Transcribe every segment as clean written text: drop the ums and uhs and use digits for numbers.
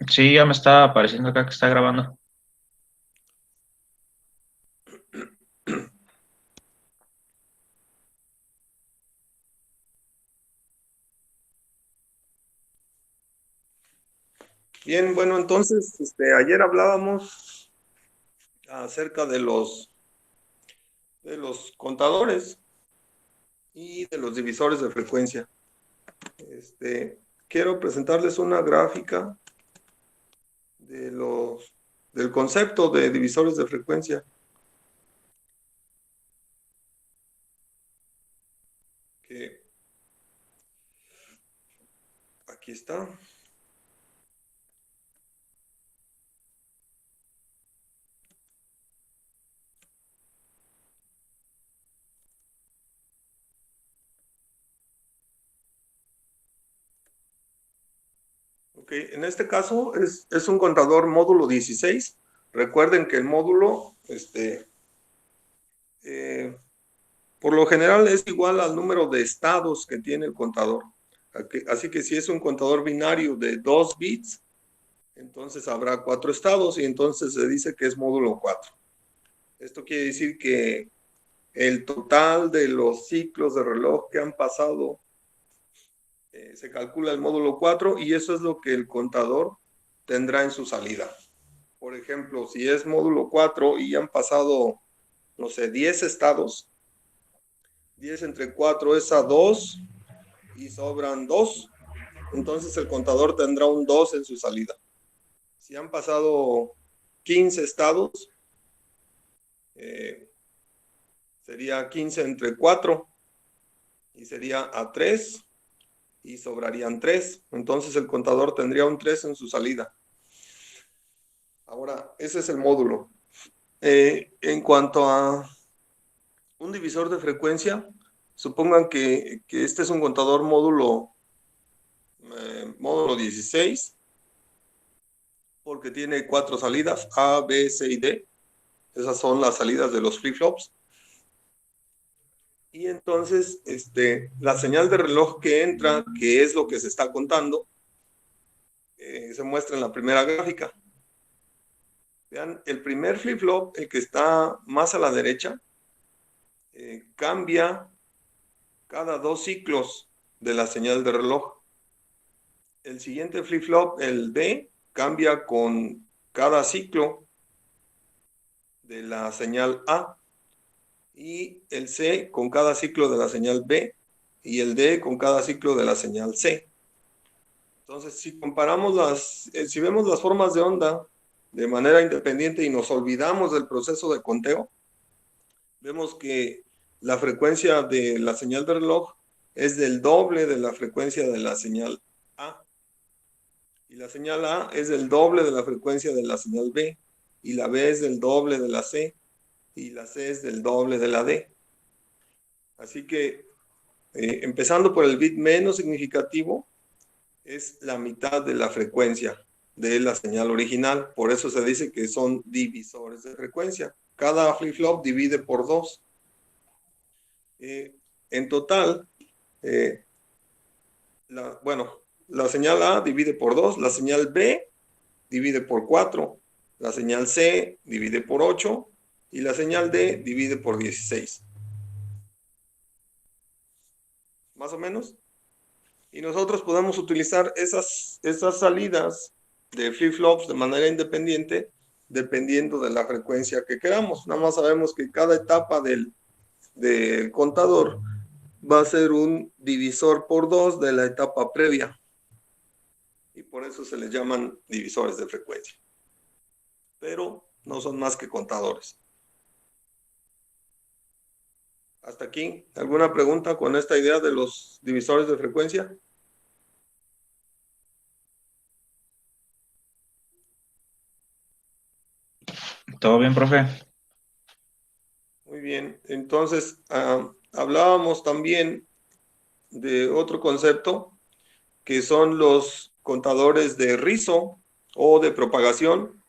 Sí, ya me está apareciendo acá que está grabando. Bien, bueno, entonces, ayer hablábamos acerca de los contadores y de los divisores de frecuencia. Quiero presentarles una gráfica de del concepto de divisores de frecuencia, que aquí está. Ok, en este caso es un contador módulo 16. Recuerden que el módulo, eh, por lo general es igual al número de estados que tiene el contador. Así que si es un contador binario de 2 bits, entonces habrá 4 estados y entonces se dice que es módulo 4. Esto quiere decir que el total de los ciclos de reloj que han pasado se calcula el módulo 4 y eso es lo que el contador tendrá en su salida. Por ejemplo, si es módulo 4 y han pasado, no sé, 10 estados, 10 entre 4 es a 2 y sobran 2, entonces el contador tendrá un 2 en su salida. Si han pasado 15 estados, eh, sería 15 entre 4 y sería a 3 y sobrarían 3. Entonces el contador tendría un 3 en su salida. Ahora, ese es el módulo. En cuanto a un divisor de frecuencia, supongan que este es un contador módulo 16, porque tiene 4 salidas, A, B, C y D. Esas son las salidas de los flip-flops. Y entonces, la señal de reloj que entra, que es lo que se está contando, se muestra en la primera gráfica. Vean, el primer flip-flop, el que está más a la derecha, cambia cada 2 ciclos de la señal de reloj. El siguiente flip-flop, el D, cambia con cada ciclo de la señal A. Y el C con cada ciclo de la señal B. Y el D con cada ciclo de la señal C. Entonces, si comparamos si vemos las formas de onda de manera independiente y nos olvidamos del proceso de conteo, vemos que la frecuencia de la señal de reloj es del doble de la frecuencia de la señal A. Y la señal A es del doble de la frecuencia de la señal B. Y la B es del doble de la C. Y la C es del doble de la D. Así que, empezando por el bit menos significativo, es la mitad de la frecuencia de la señal original. Por eso se dice que son divisores de frecuencia. Cada flip-flop divide por 2. En total, eh, bueno, la señal A divide por 2, la señal B divide por 4, la señal C divide por 8 y la señal D divide por 16. Más o menos. Y nosotros podemos utilizar esas salidas de flip-flops de manera independiente dependiendo de la frecuencia que queramos. Nada más sabemos que cada etapa del contador va a ser un divisor por 2 de la etapa previa. Y por eso se les llaman divisores de frecuencia. Pero no son más que contadores. Hasta aquí, ¿alguna pregunta con esta idea de los divisores de frecuencia? ¿Todo bien, profe? Muy bien, entonces hablábamos también de otro concepto que son los contadores de rizo o de propagación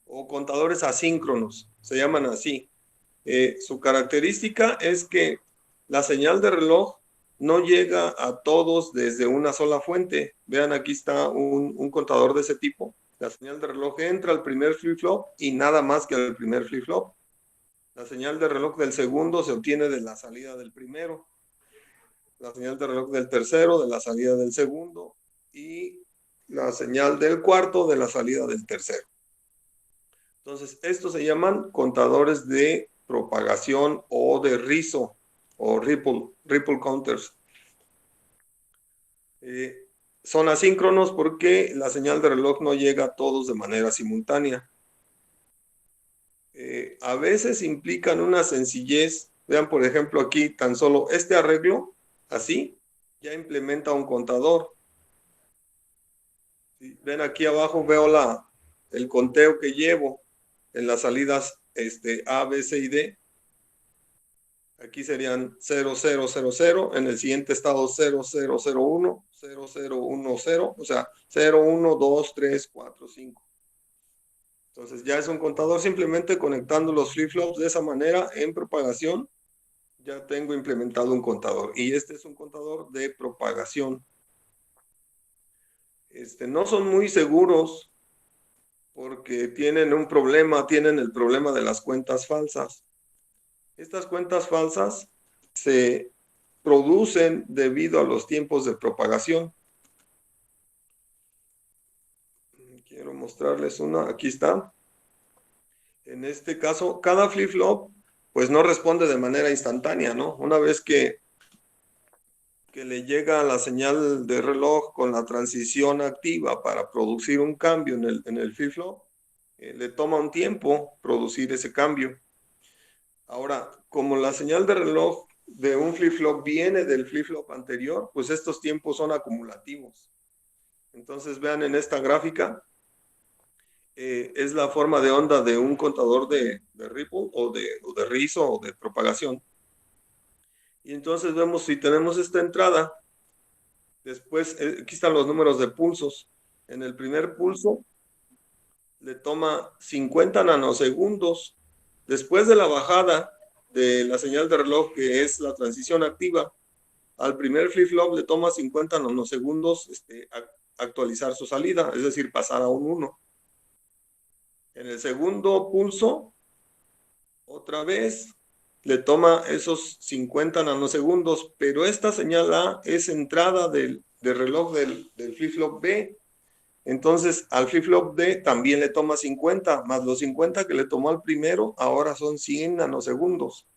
o contadores asíncronos, se llaman así. Su característica es que la señal de reloj no llega a todos desde una sola fuente. Vean, aquí está un contador de ese tipo. La señal de reloj entra al primer flip-flop y nada más que al primer flip-flop. La señal de reloj del segundo se obtiene de la salida del primero. La señal de reloj del tercero de la salida del segundo. Y la señal del cuarto de la salida del tercero. Entonces, estos se llaman contadores de propagación o de rizo o ripple counters. Son asíncronos porque la señal de reloj no llega a todos de manera simultánea. A veces implican una sencillez. Vean, por ejemplo, aquí tan solo este arreglo, así, ya implementa un contador. Ven aquí abajo, veo el conteo que llevo en las salidas A, B, C y D. Aquí serían 0000, en el siguiente estado 0001, 0010, o sea, 0, 1, 2, 3, 4, 5. Entonces ya es un contador, simplemente conectando los flip-flops de esa manera en propagación, ya tengo implementado un contador. Y este es un contador de propagación. No son muy seguros porque tienen un problema, tienen el problema de las cuentas falsas. Estas cuentas falsas se producen debido a los tiempos de propagación. Quiero mostrarles una, aquí está. En este caso, cada flip-flop pues no responde de manera instantánea, ¿no? Una vez que le llega la señal de reloj con la transición activa para producir un cambio en el flip-flop, le toma un tiempo producir ese cambio. Ahora, como la señal de reloj de un flip-flop viene del flip-flop anterior, pues estos tiempos son acumulativos. Entonces vean en esta gráfica, es la forma de onda de un contador de ripple o de rizo o de propagación. Y entonces vemos si tenemos esta entrada, después aquí están los números de pulsos. En el primer pulso le toma 50 nanosegundos. Después de la bajada de la señal de reloj, que es la transición activa, al primer flip-flop le toma 50 nanosegundos actualizar su salida, es decir, pasar a un 1. En el segundo pulso, otra vez, le toma esos 50 nanosegundos, pero esta señal A es entrada del reloj del flip-flop B. Entonces, al flip-flop D también le toma 50, más los 50 que le tomó al primero, ahora son 100 nanosegundos,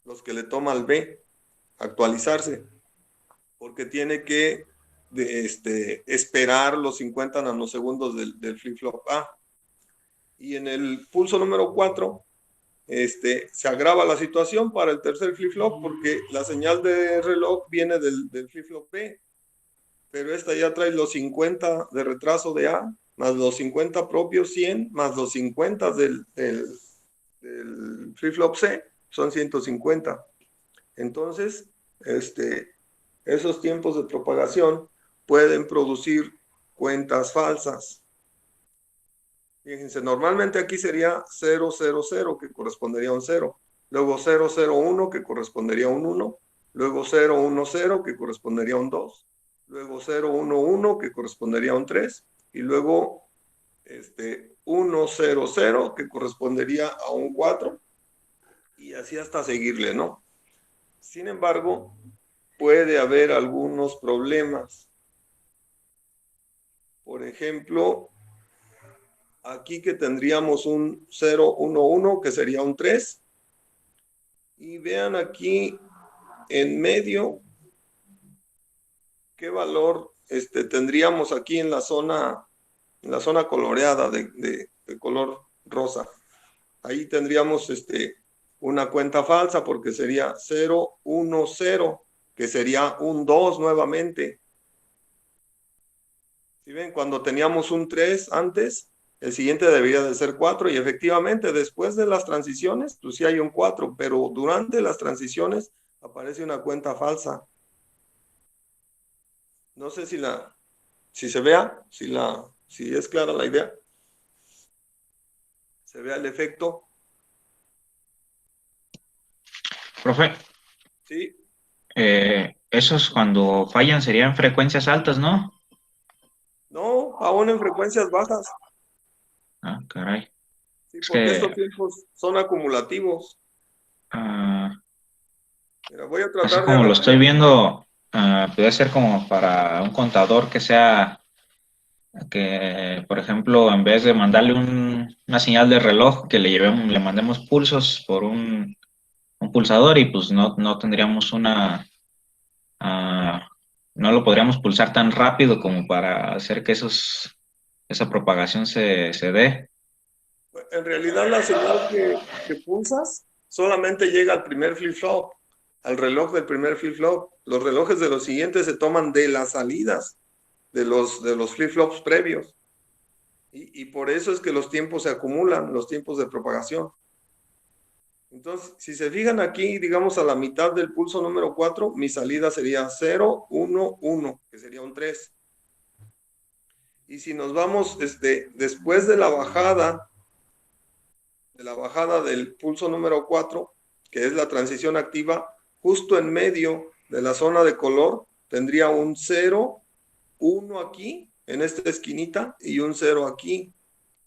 los que le toma al B actualizarse, porque tiene que esperar los 50 nanosegundos del flip-flop A. Y en el pulso número 4, se agrava la situación para el tercer flip-flop porque la señal de reloj viene del flip-flop B, pero esta ya trae los 50 de retraso de A, más los 50 propios 100, más los 50 del flip-flop C, son 150. Entonces, esos tiempos de propagación pueden producir cuentas falsas. Fíjense, normalmente aquí sería 000, que correspondería a un 0. Luego 001, que correspondería a un 1. Luego 010, que correspondería a un 2. Luego 011, que correspondería a un 3. Y luego 100, que correspondería a un 4. Y así hasta seguirle, ¿no? Sin embargo, puede haber algunos problemas. Por ejemplo, aquí que tendríamos un 011, que sería un 3. Y vean aquí en medio qué valor tendríamos aquí en la zona coloreada de color rosa. Ahí tendríamos una cuenta falsa porque sería 010, que sería un 2 nuevamente. ¿Sí ven? Cuando teníamos un 3 antes, el siguiente debería de ser 4 y efectivamente después de las transiciones, pues sí hay un 4, pero durante las transiciones aparece una cuenta falsa. No sé si se vea, si es clara la idea. Se vea el efecto. Profe, Sí. Esos cuando fallan serían frecuencias altas, ¿no? No, aún en frecuencias bajas. Ah, caray. Sí, Es porque que estos tiempos son acumulativos. ah, Mira, voy a así tratar de como lo agarrar. estoy viendo, puede ser como para un contador que sea, que por ejemplo, en vez de mandarle una señal de reloj, que le mandemos pulsos por un pulsador y pues no tendríamos ah, no lo podríamos pulsar tan rápido como para hacer que esa propagación se dé. En realidad la señal que pulsas solamente llega al primer flip-flop, al reloj del primer flip-flop. Los relojes de los siguientes se toman de las salidas de los flip-flops previos. Y por eso es que los tiempos se acumulan, los tiempos de propagación. Entonces, si se fijan aquí, digamos a la mitad del pulso número 4, mi salida sería 0, 1, 1, que sería un 3. Y si nos vamos después de la bajada del pulso número 4, que es la transición activa, justo en medio de la zona de color, tendría un 0, 1 aquí, en esta esquinita, y un 0 aquí.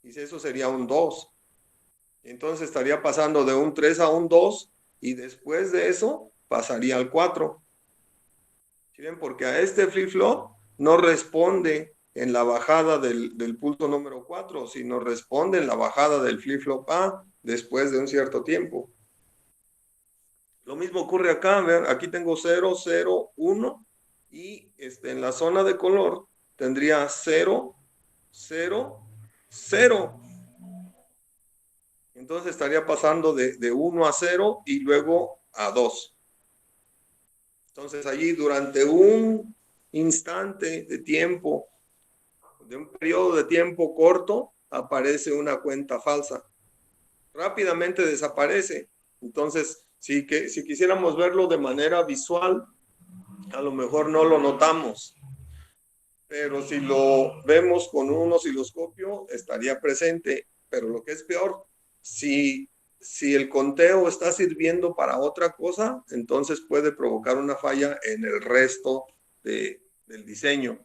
Y eso sería un 2. Entonces estaría pasando de un 3 a un 2, y después de eso pasaría al 4. ¿Sí ven? Porque a este flip-flop no responde en la bajada del pulso número 4, sino responde en la bajada del flip-flop A después de un cierto tiempo. Lo mismo ocurre acá, vean, aquí tengo 0, 0, 1, y en la zona de color tendría 0, 0, 0. Entonces estaría pasando de 1 a 0 y luego a 2. Entonces allí durante un instante de tiempo, de un periodo de tiempo corto, aparece una cuenta falsa. Rápidamente desaparece. Entonces, si quisiéramos verlo de manera visual, a lo mejor no lo notamos. Pero si lo vemos con un osciloscopio, estaría presente. Pero lo que es peor, si el conteo está sirviendo para otra cosa, entonces puede provocar una falla en el resto del diseño.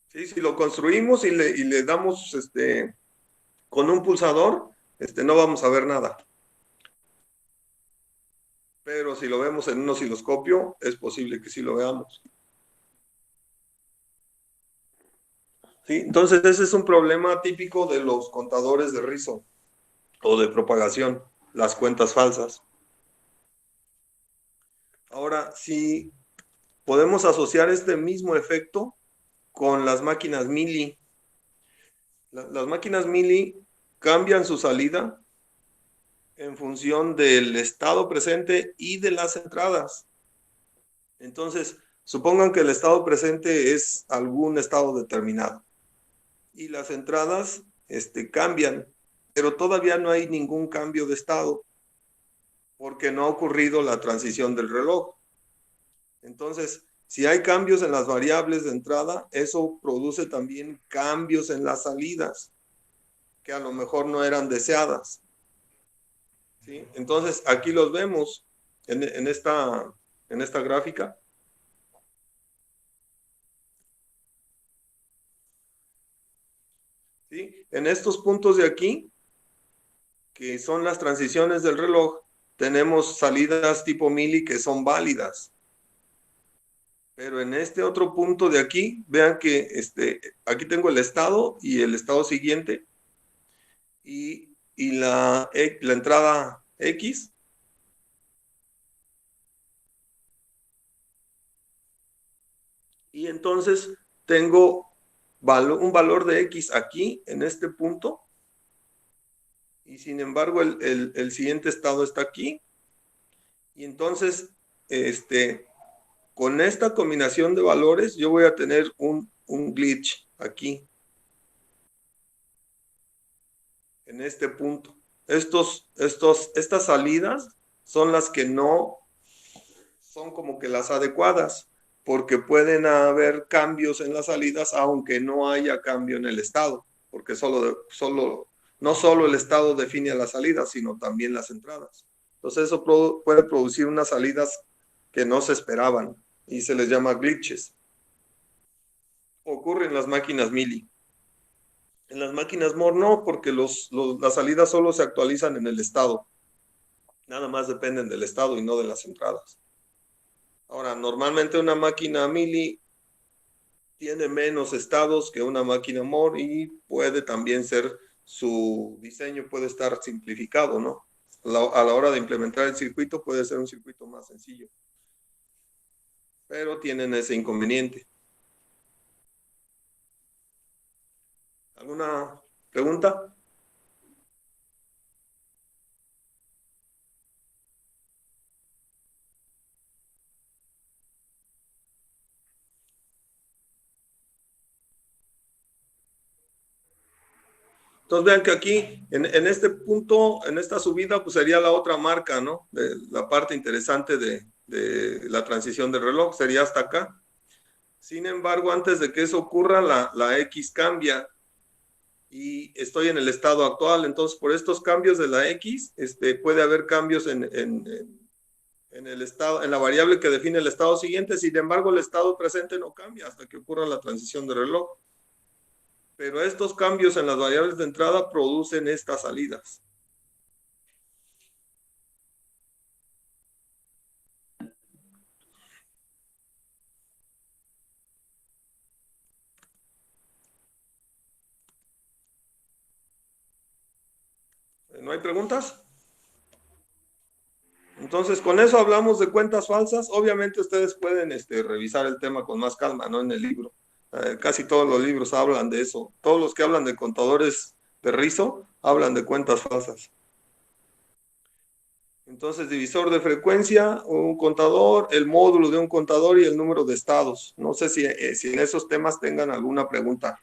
¿Sí? Si lo construimos y le damos con un pulsador, no vamos a ver nada. Pero si lo vemos en un osciloscopio, es posible que sí lo veamos. ¿Sí? Entonces, ese es un problema típico de los contadores de rizo o de propagación, las cuentas falsas. Ahora, si podemos asociar este mismo efecto con las máquinas Mili. Las máquinas Mili cambian su salida en función del estado presente y de las entradas. Entonces, supongan que el estado presente es algún estado determinado y las entradas cambian, pero todavía no hay ningún cambio de estado porque no ha ocurrido la transición del reloj. Entonces, si hay cambios en las variables de entrada, eso produce también cambios en las salidas que a lo mejor no eran deseadas. ¿Sí? Entonces, aquí los vemos en esta gráfica. ¿Sí? En estos puntos de aquí, que son las transiciones del reloj, tenemos salidas tipo Mili que son válidas. Pero en este otro punto de aquí, vean que aquí tengo el estado y el estado siguiente y la entrada X. Y entonces tengo un valor de X aquí en este punto y sin embargo el siguiente estado está aquí. Y entonces, con esta combinación de valores, yo voy a tener un glitch aquí, en este punto. Estas salidas son las que no son como que las adecuadas, porque pueden haber cambios en las salidas, aunque no haya cambio en el estado, porque solo No solo el estado define las salidas, sino también las entradas. Entonces eso puede producir unas salidas que no se esperaban y se les llama glitches. Ocurre en las máquinas Mili. En las máquinas Moore no, porque las salidas solo se actualizan en el estado. Nada más dependen del estado y no de las entradas. Ahora, normalmente una máquina Mili tiene menos estados que una máquina Moore y puede también ser, su diseño puede estar simplificado, ¿no? A la hora de implementar el circuito puede ser un circuito más sencillo. Pero tienen ese inconveniente. ¿Alguna pregunta? Entonces vean que aquí, en este punto, en esta subida, pues sería la otra marca, ¿no? La parte interesante de la transición del reloj, sería hasta acá. Sin embargo, antes de que eso ocurra, la X cambia y estoy en el estado actual. Entonces, por estos cambios de la X, puede haber cambios en el estado, en la variable que define el estado siguiente. Sin embargo, el estado presente no cambia hasta que ocurra la transición de reloj. Pero estos cambios en las variables de entrada producen estas salidas. ¿No hay preguntas? Entonces, con eso hablamos de cuentas falsas. Obviamente ustedes pueden revisar el tema con más calma, ¿no? En el libro. Casi todos los libros hablan de eso. Todos los que hablan de contadores de rizo hablan de cuentas falsas. Entonces, divisor de frecuencia, un contador, el módulo de un contador y el número de estados. No sé si en esos temas tengan alguna pregunta.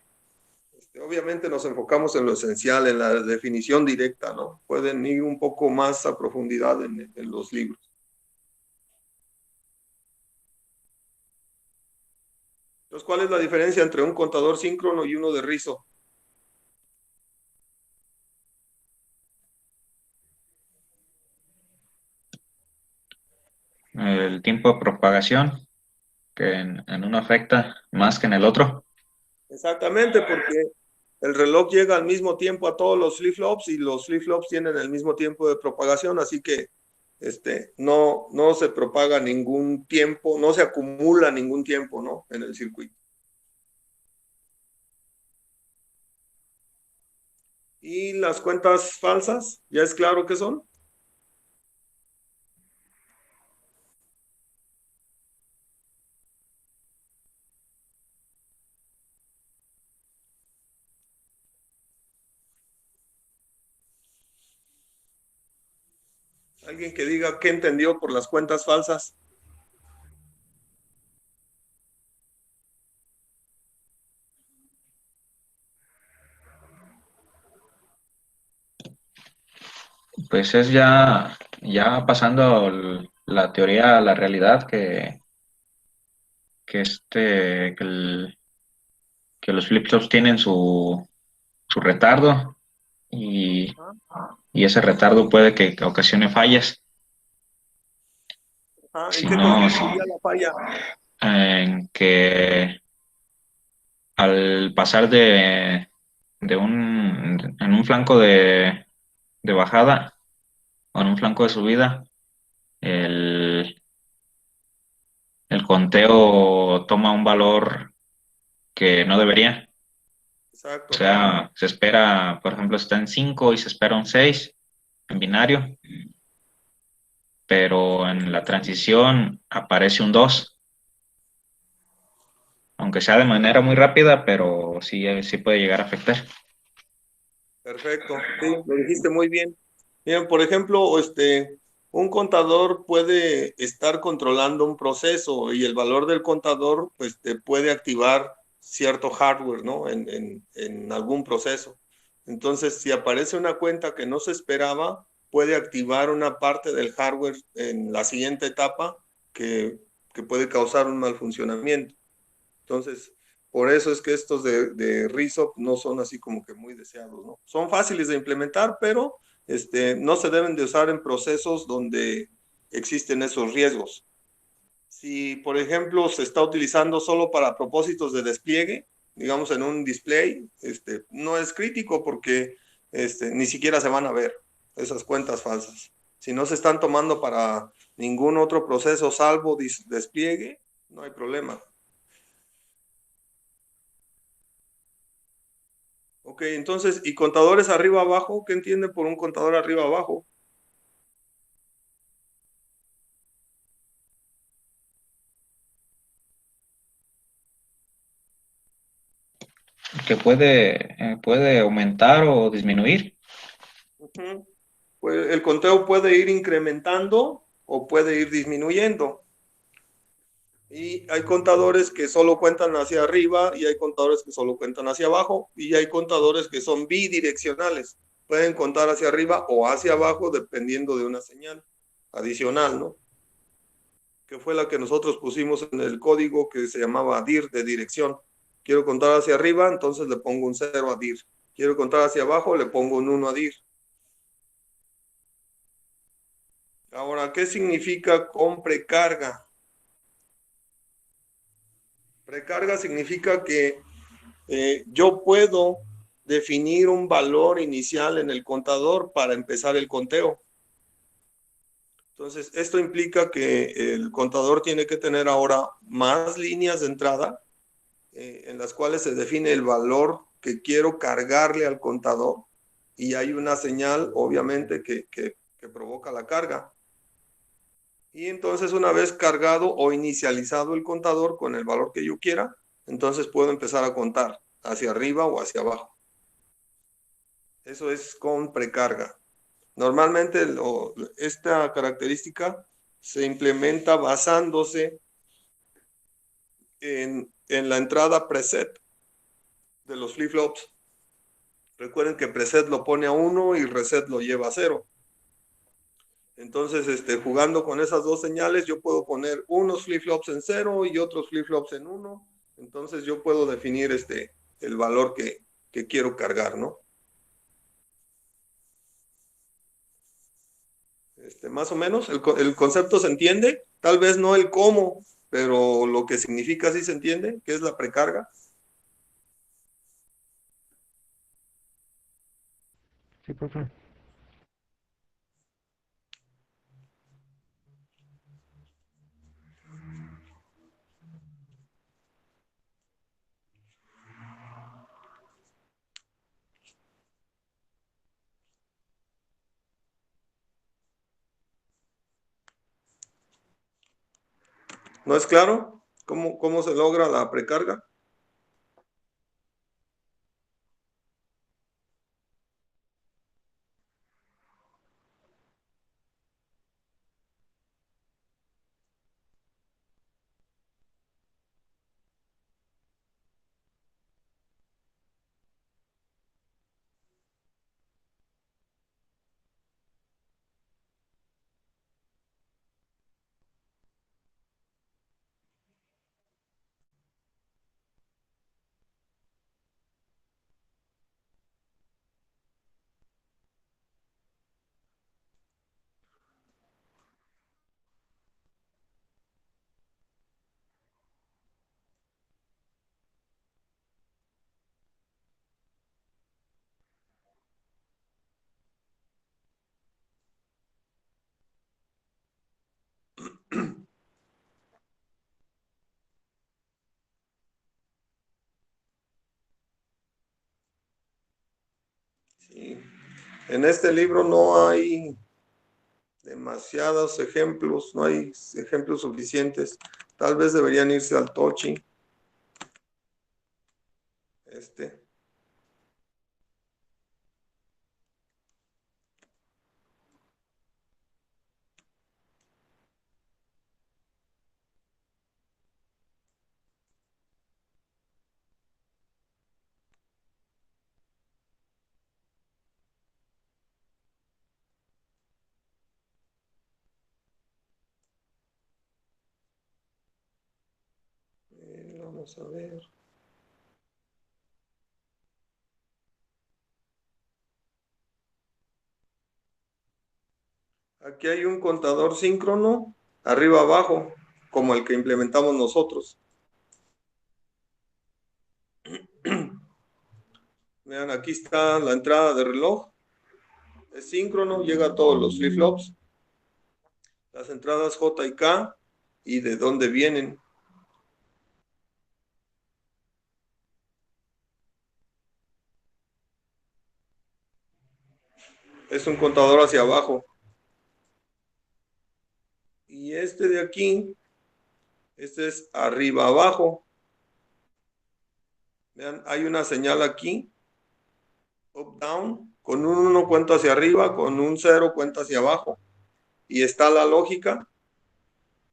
Obviamente nos enfocamos en lo esencial, en la definición directa, ¿no? Pueden ir un poco más a profundidad en los libros. Entonces, ¿cuál es la diferencia entre un contador síncrono y uno de rizo? El tiempo de propagación, que en uno afecta más que en el otro. Exactamente, porque el reloj llega al mismo tiempo a todos los flip-flops y los flip-flops tienen el mismo tiempo de propagación, así que no se propaga ningún tiempo, no se acumula ningún tiempo, ¿no? En el circuito. ¿Y las cuentas falsas? ¿Ya es claro qué son? ¿Alguien que diga qué entendió por las cuentas falsas? Pues es ya pasando la teoría a la realidad que, que, que los flip-flops tienen su retardo y, y ese retardo puede que ocasione fallas. ¿En Si qué no, consistiría la falla? en que al pasar en un flanco de bajada o en un flanco de subida, el, el conteo toma un valor que no debería. O Exacto. sea, se espera, por ejemplo, está en 5 y se espera un 6 en binario, pero en la transición aparece un 2, aunque sea de manera muy rápida, pero sí puede llegar a afectar. Perfecto. Sí, lo dijiste muy bien. Bien, por ejemplo, un contador puede estar controlando un proceso y el valor del contador, pues, te puede activar cierto hardware, ¿no? En algún proceso. Entonces, si aparece una cuenta que no se esperaba, puede activar una parte del hardware en la siguiente etapa que puede causar un mal funcionamiento. Entonces, Por eso es que estos de RISO no son así como que muy deseados, ¿no? Son fáciles de implementar, pero no se deben de usar en procesos donde existen esos riesgos. Si, por ejemplo, se está utilizando solo para propósitos de despliegue, digamos en un display, no es crítico porque ni siquiera se van a ver esas cuentas falsas. Si no se están tomando para ningún otro proceso salvo despliegue, no hay problema. Ok, entonces, ¿y contadores arriba abajo? ¿Qué entiende por un contador arriba abajo? Que puede aumentar o disminuir. Ujú. Pues el conteo puede ir incrementando o puede ir disminuyendo. Y hay contadores que solo cuentan hacia arriba y hay contadores que solo cuentan hacia abajo y hay contadores que son bidireccionales. Pueden contar hacia arriba o hacia abajo dependiendo de una señal adicional, ¿no? Que fue la que nosotros pusimos en el código que se llamaba dir de dirección. Quiero contar hacia arriba, entonces le pongo un 0 a dir. Quiero contar hacia abajo, le pongo un 1 a dir. Ahora, ¿qué significa con precarga? Precarga significa que yo puedo definir un valor inicial en el contador para empezar el conteo. Entonces, esto implica que el contador tiene que tener ahora más líneas de entrada en las cuales se define el valor que quiero cargarle al contador y hay una señal, obviamente, que provoca la carga. Y entonces, una vez cargado o inicializado el contador con el valor que yo quiera, entonces puedo empezar a contar hacia arriba o hacia abajo. Eso es con precarga. Normalmente esta característica se implementa basándose en la entrada preset de los flip-flops. Recuerden que preset lo pone a 1 y reset lo lleva a 0. Entonces, jugando con esas dos señales, yo puedo poner unos flip-flops en 0 y otros flip-flops en 1. Entonces, yo puedo definir el valor que quiero cargar, ¿no? Más o menos, el concepto se entiende, tal vez no el cómo, pero lo que significa sí se entiende, que es la precarga. Sí, profe. ¿No es claro cómo se logra la precarga? Sí. En este libro no hay demasiados ejemplos, no hay ejemplos suficientes. Tal vez deberían irse al Tochi. Este. Vamos a ver. Aquí hay un contador síncrono, arriba abajo, como el que implementamos nosotros. Vean, aquí está la entrada de reloj. Es síncrono, llega a todos los flip-flops. Las entradas J y K y de dónde vienen. Es un contador hacia abajo. Y este de aquí, este es arriba abajo. Vean, hay una señal aquí, up down, con un 1 cuenta hacia arriba, con un 0 cuenta hacia abajo. Y está la lógica.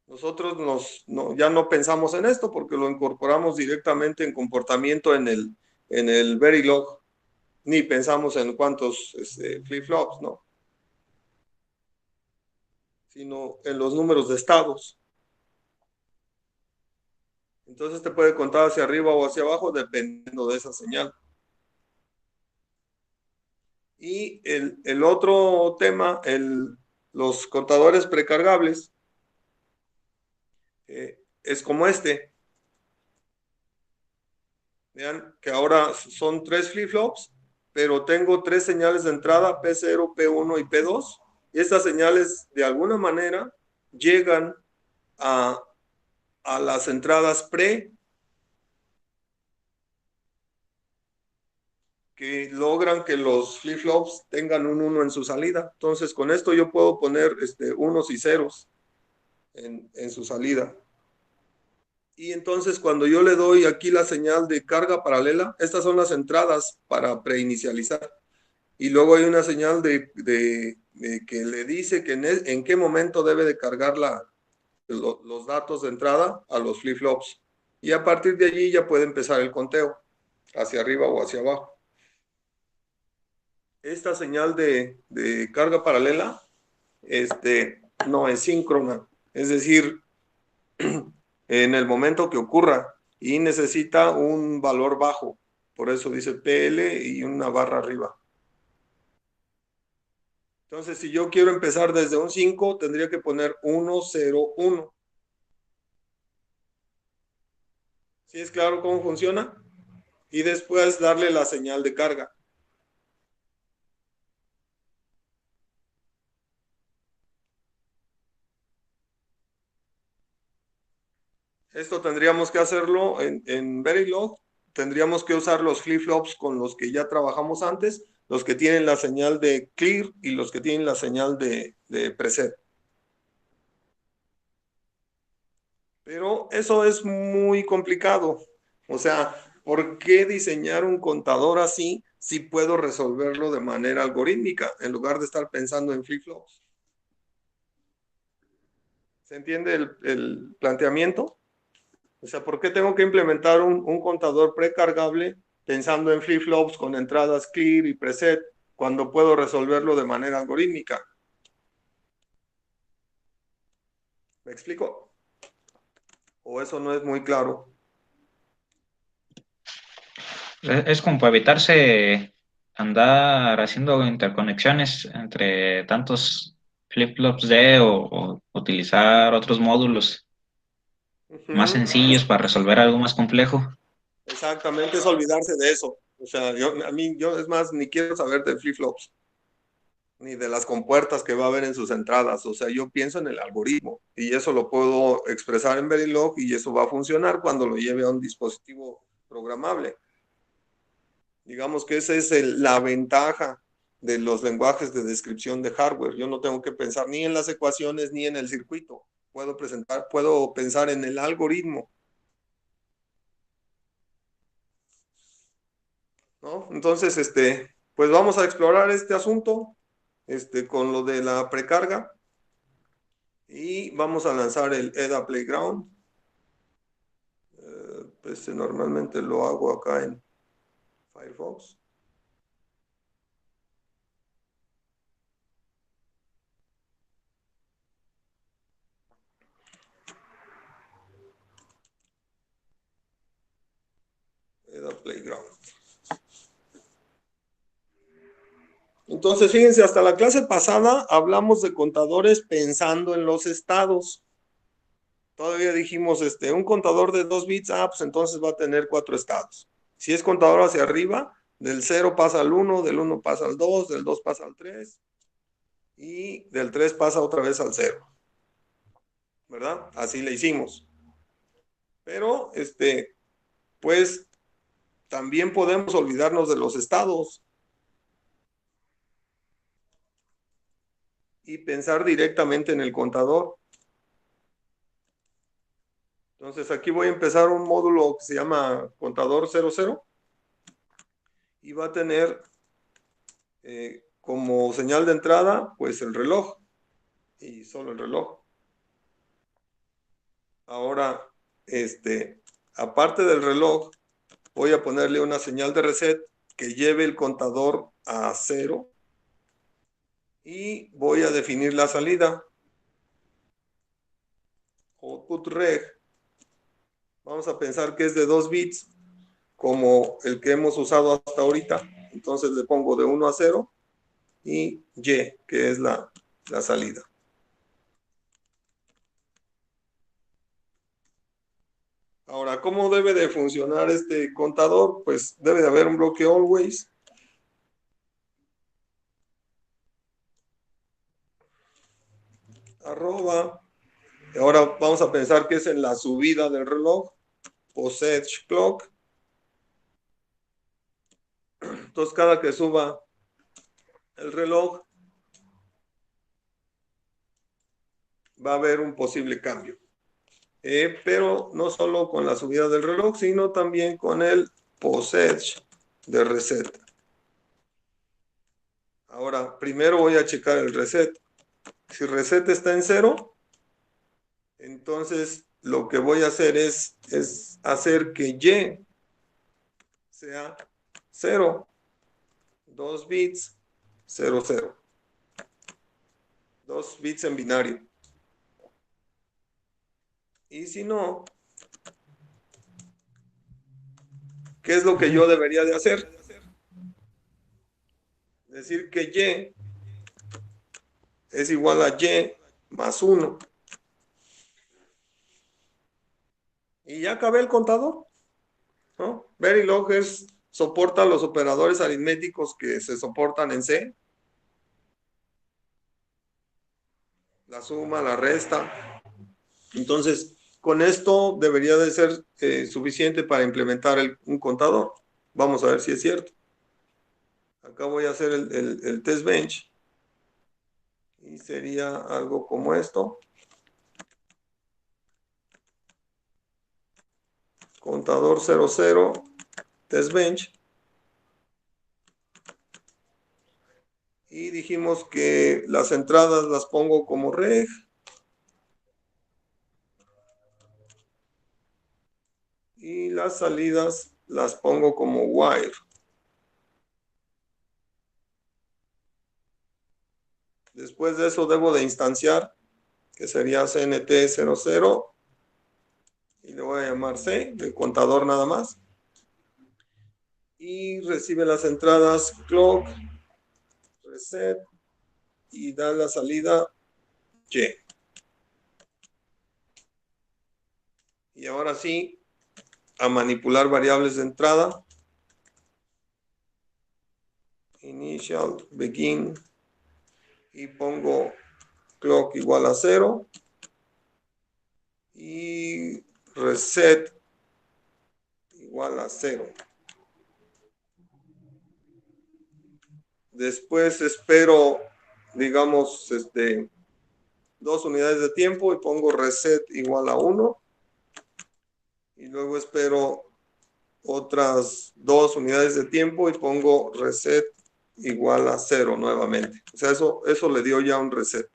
Nosotros ya no pensamos en esto porque lo incorporamos directamente en comportamiento en el Verilog, ni pensamos en cuántos flip-flops, ¿no? Sino en los números de estados. Entonces te puede contar hacia arriba o hacia abajo dependiendo de esa señal. Y el otro tema, los contadores precargables, es como este. Vean que ahora son 3 flip-flops, pero tengo 3 señales de entrada, P0, P1 y P2. Y estas señales, de alguna manera, llegan a, a las entradas pre, que logran que los flip-flops tengan un 1 en su salida. Entonces, con esto yo puedo poner unos y ceros en su salida. Y entonces cuando yo le doy aquí la señal de carga paralela, estas son las entradas para preinicializar. Y luego hay una señal de que le dice que en qué momento debe de cargar los datos de entrada a los flip-flops. Y a partir de allí ya puede empezar el conteo, hacia arriba o hacia abajo. Esta señal de carga paralela no es síncrona, es decir, en el momento que ocurra y necesita un valor bajo. Por eso dice PL y una barra arriba. Entonces, si yo quiero empezar desde un 5, tendría que poner 1, 0, 1. ¿Sí es claro cómo funciona? Y después darle la señal de carga. Esto tendríamos que hacerlo en Verilog. Tendríamos que usar los flip-flops con los que ya trabajamos antes, los que tienen la señal de clear y los que tienen la señal de preset. Pero eso es muy complicado. O sea, ¿por qué diseñar un contador así si puedo resolverlo de manera algorítmica en lugar de estar pensando en flip-flops? ¿Se entiende el planteamiento? O sea, ¿por qué tengo que implementar un contador precargable pensando en flip-flops con entradas clear y preset cuando puedo resolverlo de manera algorítmica? ¿Me explico? ¿O eso no es muy claro? Es como para evitarse andar haciendo interconexiones entre tantos flip-flops o utilizar otros módulos más Ujú. sencillos para resolver algo más complejo. Exactamente, es olvidarse de eso. O sea, yo es más, ni quiero saber de flip-flops, ni de las compuertas que va a haber en sus entradas. O sea, yo pienso en el algoritmo y eso lo puedo expresar en Verilog y eso va a funcionar cuando lo lleve a un dispositivo programable. Digamos que esa es la ventaja de los lenguajes de descripción de hardware. Yo no tengo que pensar ni en las ecuaciones ni en el circuito. Puedo pensar en el algoritmo, ¿no? Entonces, pues vamos a explorar este asunto, con lo de la precarga y vamos a lanzar el EDA Playground. Normalmente lo hago acá en Firefox. EDA Playground. Entonces, fíjense, hasta la clase pasada hablamos de contadores pensando en los estados. Todavía dijimos, un contador de 2 bits, pues entonces va a tener 4 estados. Si es contador hacia arriba, del 0 pasa al 1, del 1 pasa al 2, del 2 pasa al 3 y del 3 pasa otra vez al 0. ¿Verdad? Así le hicimos. Pero, pues, también podemos olvidarnos de los estados y pensar directamente en el contador. Entonces, aquí voy a empezar un módulo que se llama contador 00 y va a tener como señal de entrada, pues el reloj y solo el reloj. Ahora, aparte del reloj, voy a ponerle una señal de reset que lleve el contador a 0 y voy a definir la salida. Output reg. Vamos a pensar que es de 2 bits como el que hemos usado hasta ahorita. Entonces le pongo de 1 a 0 y Y, que es la salida. Ahora, ¿cómo debe de funcionar este contador? Pues debe de haber un bloque always. Arroba. Ahora vamos a pensar que es en la subida del reloj. Possess clock. Entonces, cada que suba el reloj, va a haber un posible cambio. Pero no solo con la subida del reloj, sino también con el possess de reset. Ahora, primero voy a checar el reset. Si reset está en 0, entonces lo que voy a hacer es hacer que Y sea 0, 2 bits, 0, 0. 2 bits en binario. Y si no, ¿qué es lo que yo debería de hacer? Decir que Y es igual a Y más 1. Y ya acabé el contador, ¿no? Verilog soporta los operadores aritméticos que se soportan en C. La suma, la resta. Entonces, con esto debería de ser suficiente para implementar un contador. Vamos a ver si es cierto. Acá voy a hacer el test bench. Y sería algo como esto. Contador 00, test bench. Y dijimos que las entradas las pongo como reg. Y las salidas las pongo como wire. Después de eso debo de instanciar, que sería CNT00. Y le voy a llamar C, de contador nada más. Y recibe las entradas clock, reset, y da la salida Y. Y ahora sí, a manipular variables de entrada. Initial, begin, y pongo clock igual a 0. Y reset igual a 0. Después espero, digamos, 2 unidades de tiempo y pongo reset igual a 1. Y luego espero otras 2 unidades de tiempo y pongo reset igual a 0 nuevamente. O sea, eso le dio ya un reset.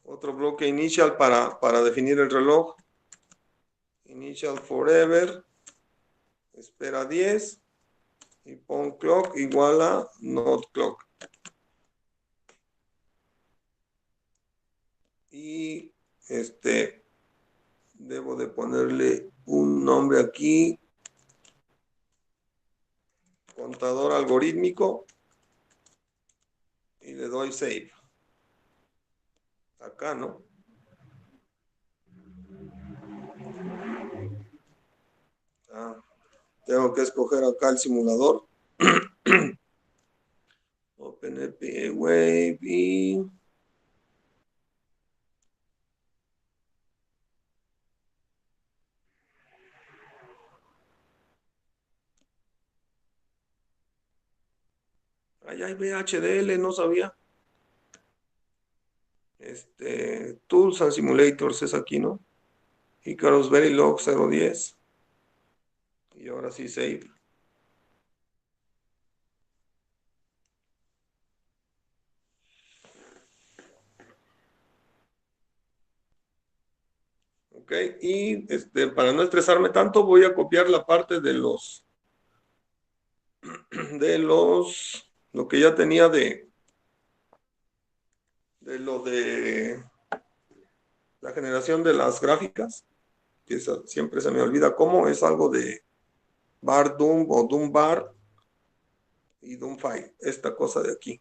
Otro bloque initial para definir el reloj. Initial forever. Espera 10. Y pon clock igual a not clock. Y debo de ponerle un nombre aquí. contador algorítmico y le doy save. Acá, ¿no? Tengo que escoger acá el simulador. OpenMP Wave y allá hay VHDL, no sabía. Tools and Simulators es aquí, ¿no? Icarus Verilog 010. Y ahora sí, save. Ok, y para no estresarme tanto, voy a copiar la parte de lo que ya tenía de lo de la generación de las gráficas, que siempre se me olvida cómo, es algo de bar doom o doom bar y doom file, esta cosa de aquí.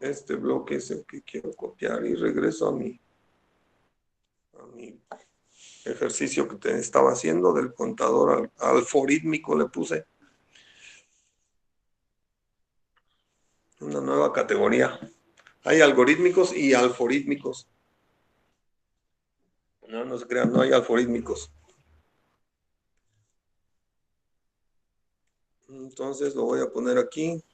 Este bloque es el que quiero copiar y regreso a mi ejercicio que te estaba haciendo del contador algorítmico. Le puse una nueva categoría. Hay algorítmicos y alforítmicos. No se crean, no hay algorítmicos. Entonces lo voy a poner aquí.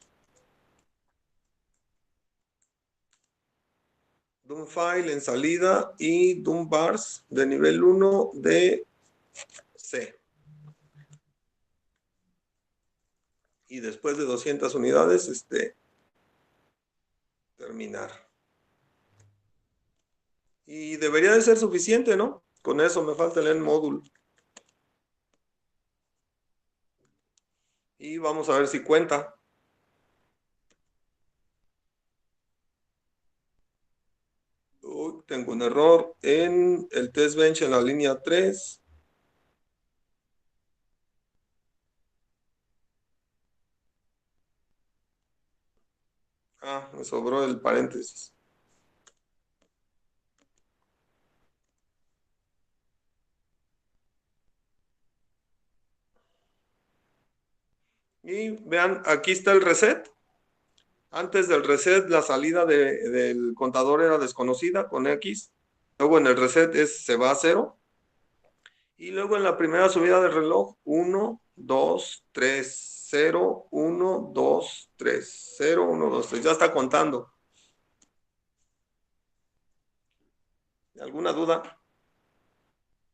Doom file en salida y Doom bars de nivel 1 de C. Y después de 200 unidades, terminar. Y debería de ser suficiente, ¿no? Con eso me falta el end module. Y vamos a ver si cuenta. Tengo un error en el test bench en la línea 3. Me sobró el paréntesis. Y vean, aquí está el reset. Antes del reset, la salida del contador era desconocida con X. Luego en el reset se va a 0. Y luego en la primera subida del reloj, 1, 2, 3, 0, 1, 2, 3, 0, 1, 2, 3. Ya está contando. ¿Alguna duda?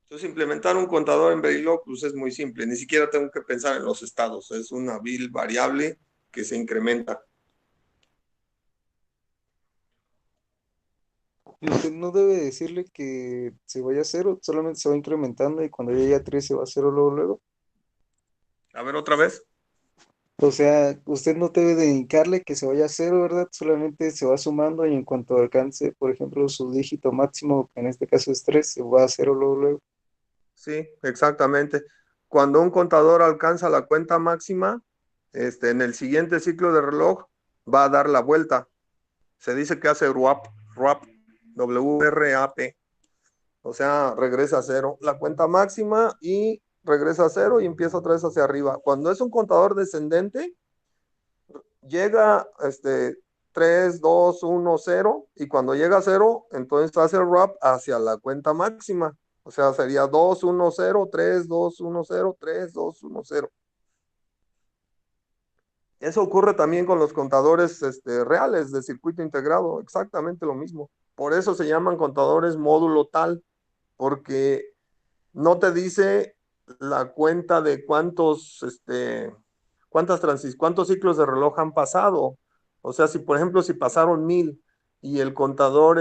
Entonces, implementar un contador en Verilog pues es muy simple. Ni siquiera tengo que pensar en los estados. Es una variable que se incrementa. Y usted no debe decirle que se vaya a cero, solamente se va incrementando y cuando llegue a 3 se va a cero luego, luego. A ver, otra vez. O sea, usted no debe de indicarle que se vaya a cero, ¿verdad? Solamente se va sumando y en cuanto alcance, por ejemplo, su dígito máximo, que en este caso es 3, se va a cero luego, luego. Sí, exactamente. Cuando un contador alcanza la cuenta máxima, en el siguiente ciclo de reloj va a dar la vuelta. Se dice que hace WRAP, WRAP. O sea, regresa a cero. La cuenta máxima y regresa a cero y empieza otra vez hacia arriba. Cuando es un contador descendente, llega 3, 2, 1, 0 y cuando llega a 0, entonces hace el wrap hacia la cuenta máxima. O sea, sería 2, 1, 0, 3, 2, 1, 0, 3, 2, 1, 0. Eso ocurre también con los contadores reales de circuito integrado, exactamente lo mismo. Por eso se llaman contadores módulo tal, porque no te dice la cuenta de cuántos ciclos de reloj han pasado. O sea, si por ejemplo, si pasaron 1000 y el contador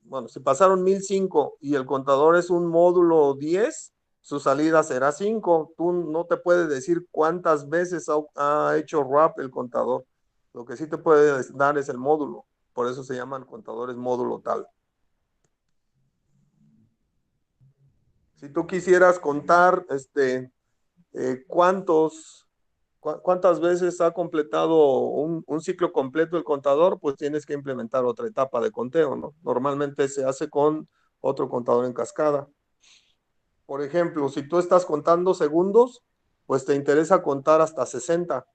bueno, si pasaron 1005 y el contador es un módulo 10, su salida será 5. Tú no te puedes decir cuántas veces ha hecho wrap el contador. Lo que sí te puede dar es el módulo. Por eso se llaman contadores módulo tal. Si tú quisieras contar cuántas veces ha completado un ciclo completo el contador, pues tienes que implementar otra etapa de conteo, ¿no? Normalmente se hace con otro contador en cascada. Por ejemplo, si tú estás contando segundos, pues te interesa contar hasta 60,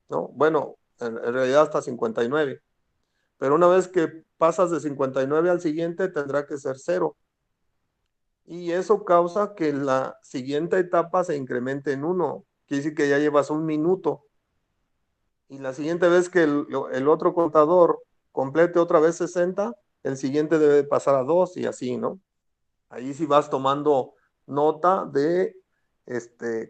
¿no? Bueno, en realidad hasta 59. Pero una vez que pasas de 59 al siguiente, tendrá que ser 0. Y eso causa que la siguiente etapa se incremente en 1. Quiere decir que ya llevas 1 minuto. Y la siguiente vez que el otro contador complete otra vez 60, el siguiente debe pasar a 2 y así, ¿no? Ahí sí vas tomando nota de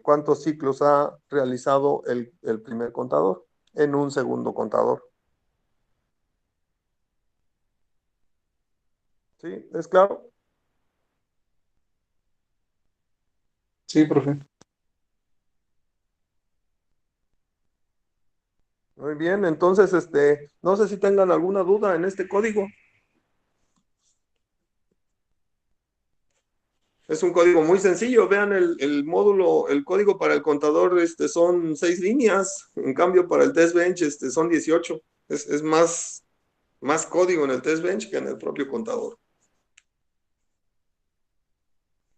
cuántos ciclos ha realizado el primer contador en un segundo contador. ¿Sí? ¿Es claro? Sí, profe. Muy bien, entonces, no sé si tengan alguna duda en este código. Es un código muy sencillo. Vean el módulo, el código para el contador, son 6 líneas. En cambio, para el test bench, son 18. Es más código en el test bench que en el propio contador.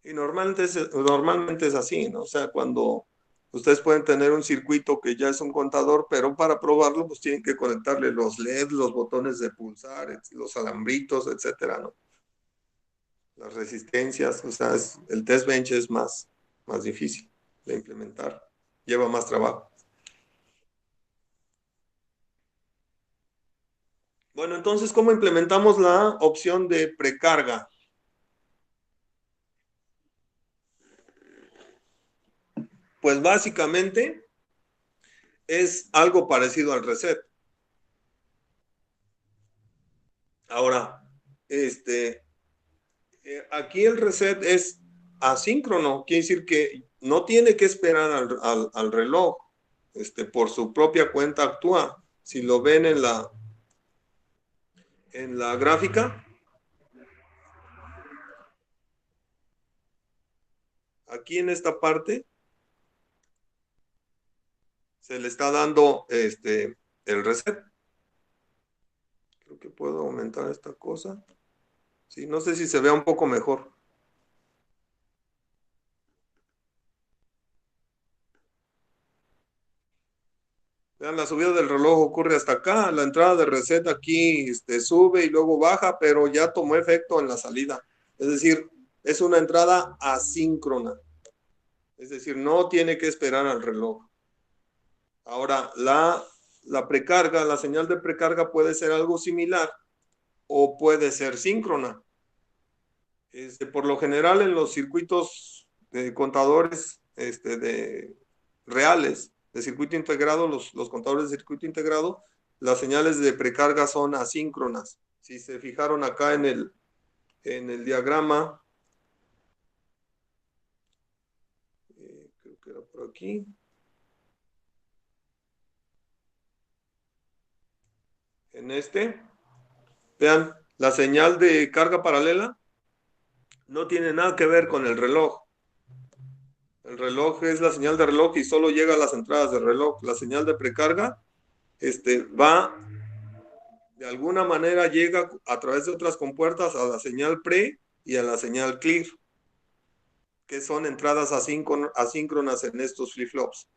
Y normalmente es así, ¿no? O sea, cuando ustedes pueden tener un circuito que ya es un contador, pero para probarlo, pues tienen que conectarle los LEDs, los botones de pulsar, los alambritos, etcétera, ¿no? Las resistencias, o sea, el test bench es más difícil de implementar, lleva más trabajo. Bueno, entonces, ¿cómo implementamos la opción de precarga? Pues básicamente es algo parecido al reset. Ahora, aquí el reset es asíncrono, quiere decir que no tiene que esperar al reloj, por su propia cuenta actúa. Si lo ven en la gráfica, aquí en esta parte se le está dando el reset. Creo que puedo aumentar esta cosa. Sí, no sé si se vea un poco mejor. Vean, la subida del reloj ocurre hasta acá, la entrada de reset aquí sube y luego baja, pero ya tomó efecto en la salida. Es decir, es una entrada asíncrona. Es decir, no tiene que esperar al reloj. Ahora, la precarga, la señal de precarga puede ser algo similar o puede ser síncrona. Por lo general, en los circuitos de contadores reales, de circuito integrado, los contadores de circuito integrado, las señales de precarga son asíncronas. Si se fijaron acá en el diagrama, creo que era por aquí. En vean, la señal de carga paralela no tiene nada que ver con el reloj. El reloj es la señal de reloj y solo llega a las entradas de reloj. La señal de precarga va, de alguna manera llega a través de otras compuertas a la señal pre y a la señal clear, que son entradas asíncronas en estos flip-flops.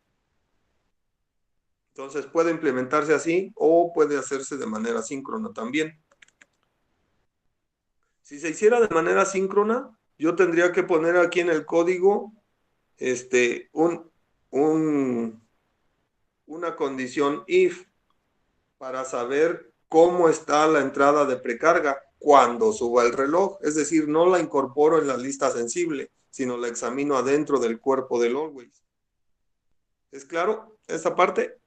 Entonces puede implementarse así o puede hacerse de manera síncrona también. Si se hiciera de manera síncrona, yo tendría que poner aquí en el código una condición if para saber cómo está la entrada de precarga cuando suba el reloj. Es decir, no la incorporo en la lista sensible, sino la examino adentro del cuerpo del always. ¿Es claro esta parte?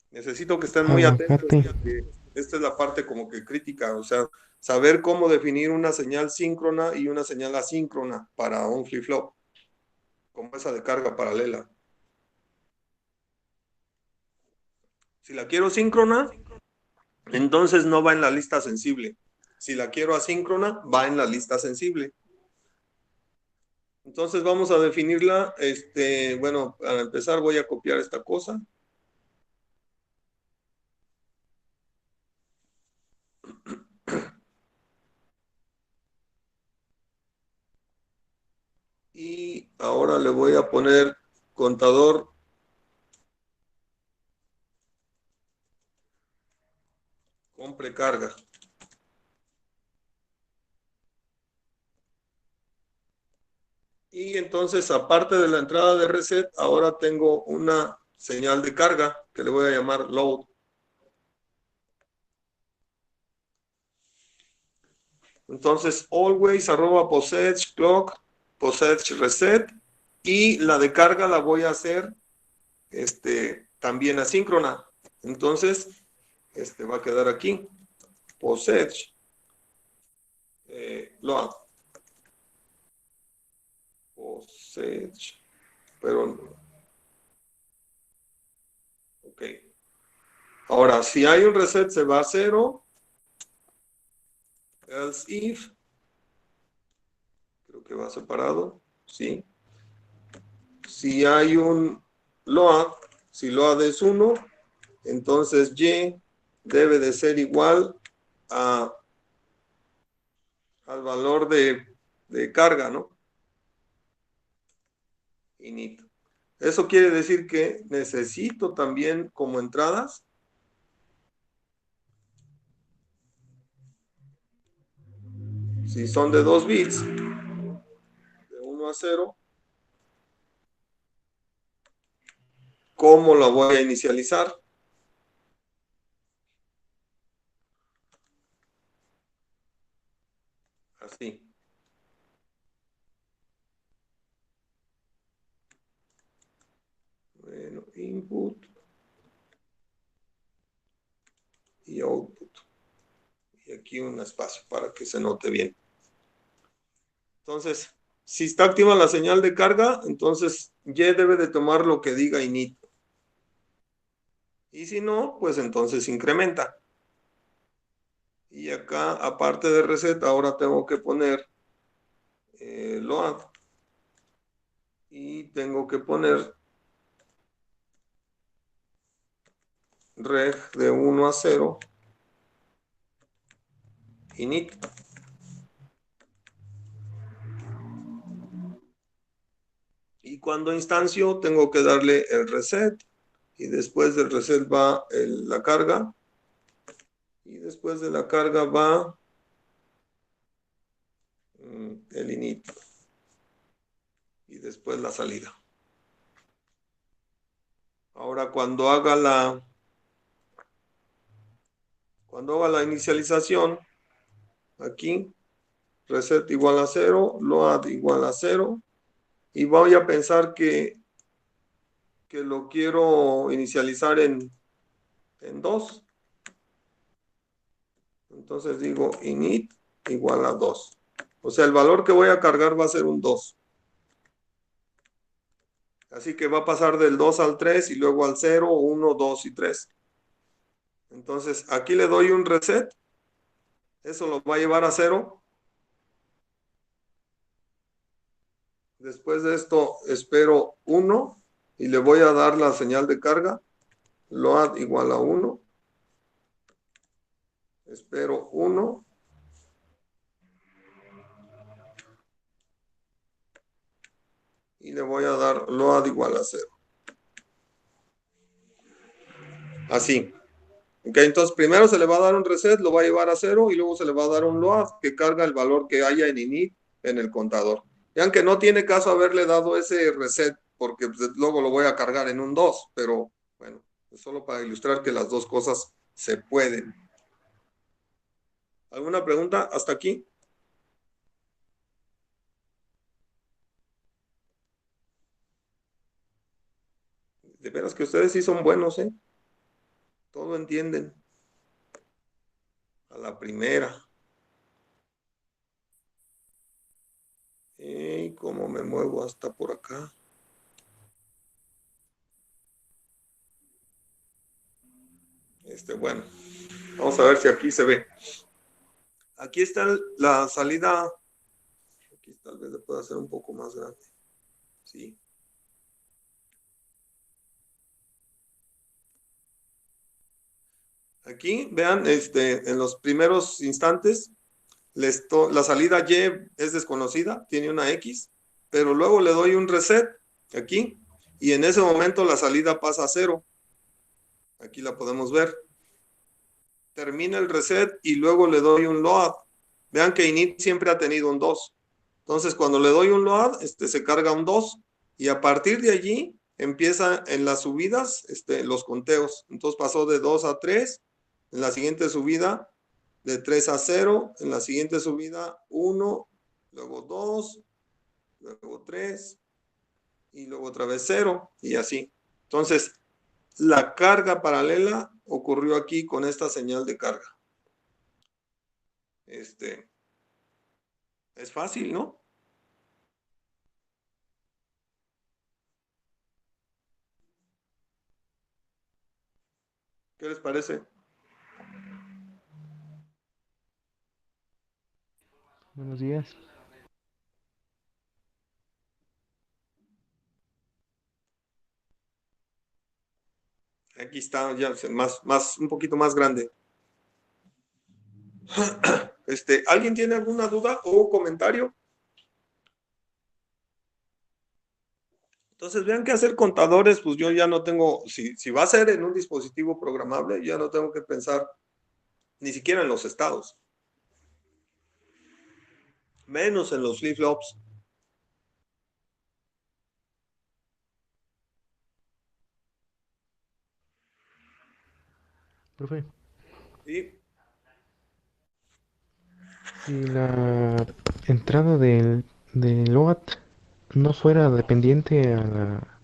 Necesito que estén muy atentos. esta es la parte como que crítica, o sea, saber cómo definir una señal síncrona y una señal asíncrona para un flip-flop, como esa de carga paralela. Si la quiero síncrona, entonces no va en la lista sensible. Si la quiero asíncrona, va en la lista sensible. Entonces vamos a definirla. Bueno, para empezar voy a copiar esta cosa. Y ahora le voy a poner contador con precarga. Y entonces, aparte de la entrada de reset, ahora tengo una señal de carga que le voy a llamar load. Entonces, always @possess clock, possess reset. Y la de carga la voy a hacer también asíncrona. Entonces, va a quedar aquí. Possess load. Possess. Pero, ok. Ahora, si hay un reset, se va a 0. Else if. Creo que va separado. Sí. Si hay un load, si load es 1, entonces y debe de ser igual al valor de carga, ¿no? Init. Eso quiere decir que necesito también como entradas si son de 2 bits, de 1 a 0, ¿cómo la voy a inicializar? Así. Bueno, input y output. Y aquí un espacio para que se note bien. Entonces, si está activa la señal de carga, entonces Y debe de tomar lo que diga init. Y si no, pues entonces incrementa. Y acá, aparte de reset, ahora tengo que poner load. Y tengo que poner reg de 1 a 0 init. Y cuando instancio, tengo que darle el reset. Y después del reset va la carga. Y después de la carga va el init. Y después la salida. Ahora cuando haga la inicialización, aquí, reset igual a 0, load igual a 0, y voy a pensar que lo quiero inicializar en 2. Entonces digo init igual a 2. O sea, el valor que voy a cargar va a ser un 2. Así que va a pasar del 2 al 3 y luego al 0, 1, 2 y 3. Entonces aquí le doy un reset. Eso lo va a llevar a 0. Después de esto espero 1 y le voy a dar la señal de carga. Load igual a 1. Espero 1. Y le voy a dar load igual a 0. Así. Okay, entonces primero se le va a dar un reset, lo va a llevar a 0 y luego se le va a dar un load que carga el valor que haya en init en el contador. Vean que no tiene caso haberle dado ese reset porque pues, luego lo voy a cargar en un 2, pero bueno, es solo para ilustrar que las dos cosas se pueden. ¿Alguna pregunta hasta aquí? De veras que ustedes sí son buenos, ¿eh? Todo entienden. a la primera. ¿Y cómo me muevo hasta por acá? Bueno, vamos a ver si aquí se ve. Aquí está la salida. Aquí tal vez le pueda hacer un poco más grande. Sí. Aquí, vean, en los primeros instantes, la salida Y es desconocida, tiene una X, pero luego le doy un reset aquí, y en ese momento la salida pasa a 0. Aquí la podemos ver. Termina el reset y luego le doy un load. Vean que init siempre ha tenido un 2. Entonces, cuando le doy un load, se carga un 2. Y a partir de allí, empieza en las subidas los conteos. Entonces, pasó de 2 a 3. En la siguiente subida, de 3 a 0. En la siguiente subida, 1. Luego 2. Luego 3. Y luego otra vez 0. Y así. Entonces, la carga paralela ocurrió aquí con esta señal de carga. Es fácil, ¿no? ¿Qué les parece? Buenos días. Aquí está ya un poquito más grande. ¿Alguien tiene alguna duda o comentario? Entonces vean que hacer contadores, pues yo ya no tengo, si va a ser en un dispositivo programable, ya no tengo que pensar ni siquiera en los estados, menos en los flip-flops. Profe, ¿Sí? si la entrada del LOAD no fuera dependiente a la...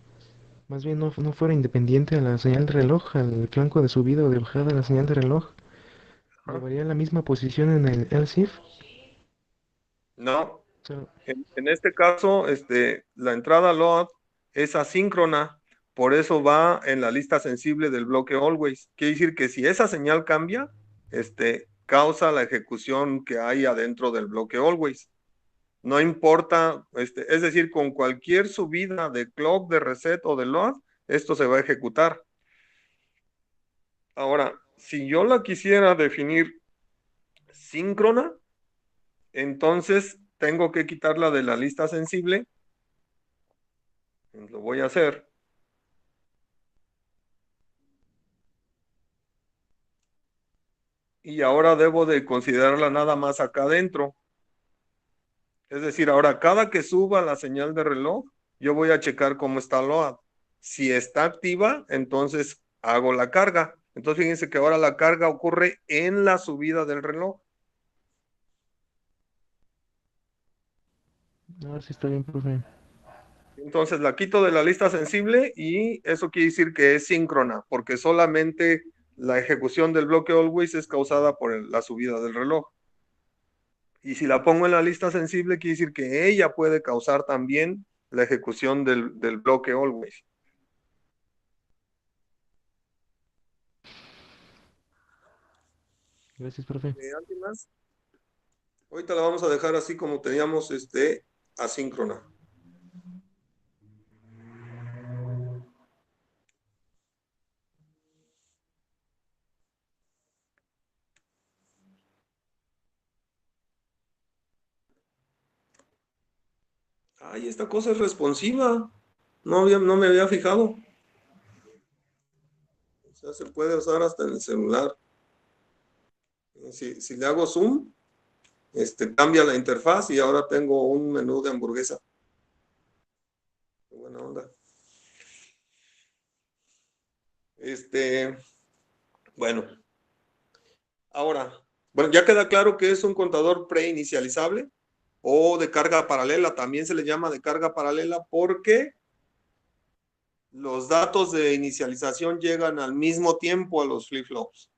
Más bien no fuera independiente a la señal de reloj, al flanco de subida o de bajada de la señal de reloj, Ajá. ¿llevaría la misma posición en el LSIF? No, O sea, en este caso, la entrada load es asíncrona, por eso va en la lista sensible del bloque always. Quiere decir que si esa señal cambia, causa la ejecución que hay adentro del bloque always. No importa, es decir, con cualquier subida de clock, de reset o de load, esto se va a ejecutar. Ahora, si yo la quisiera definir síncrona, entonces tengo que quitarla de la lista sensible. Lo voy a hacer. Y ahora debo de considerarla nada más acá adentro. Es decir, ahora cada que suba la señal de reloj, yo voy a checar cómo está load. Si está activa, entonces hago la carga. Entonces fíjense que ahora la carga ocurre en la subida del reloj. ahora sí está bien, profe. Entonces la quito de la lista sensible y eso quiere decir que es síncrona, porque solamente la ejecución del bloque always es causada por la subida del reloj. Y si la pongo en la lista sensible, quiere decir que ella puede causar también la ejecución del bloque always. Gracias, profe. ¿Alguien más? Ahorita la vamos a dejar así como teníamos asíncrona. Ay, esta cosa es responsiva. No me había fijado. O sea, se puede usar hasta en el celular. Si le hago zoom, cambia la interfaz y ahora tengo un menú de hamburguesa. Qué buena onda. Bueno. Ahora, bueno, ya queda claro que es un contador preinicializable o de carga paralela. También se le llama de carga paralela porque los datos de inicialización llegan al mismo tiempo a los flip-flops.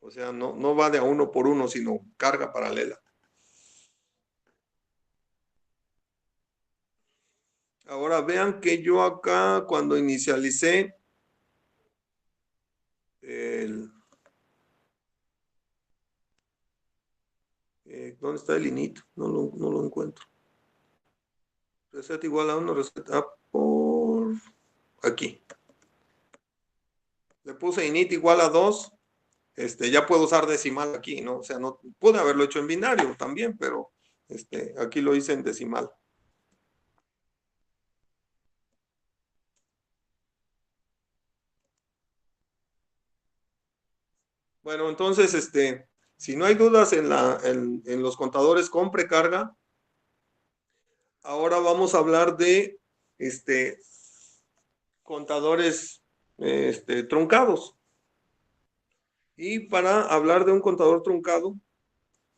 O sea, no va de a uno por uno, sino carga paralela. Ahora vean que yo acá, cuando inicialicé ¿dónde está el init? No lo encuentro. Reset igual a 1, reset por aquí. Le puse init igual a 2. Ya puedo usar decimal aquí, ¿no? O sea, no pude haberlo hecho en binario también, pero aquí lo hice en decimal. Bueno, entonces, si no hay dudas en los contadores con precarga, ahora vamos a hablar de contadores truncados. Y para hablar de un contador truncado,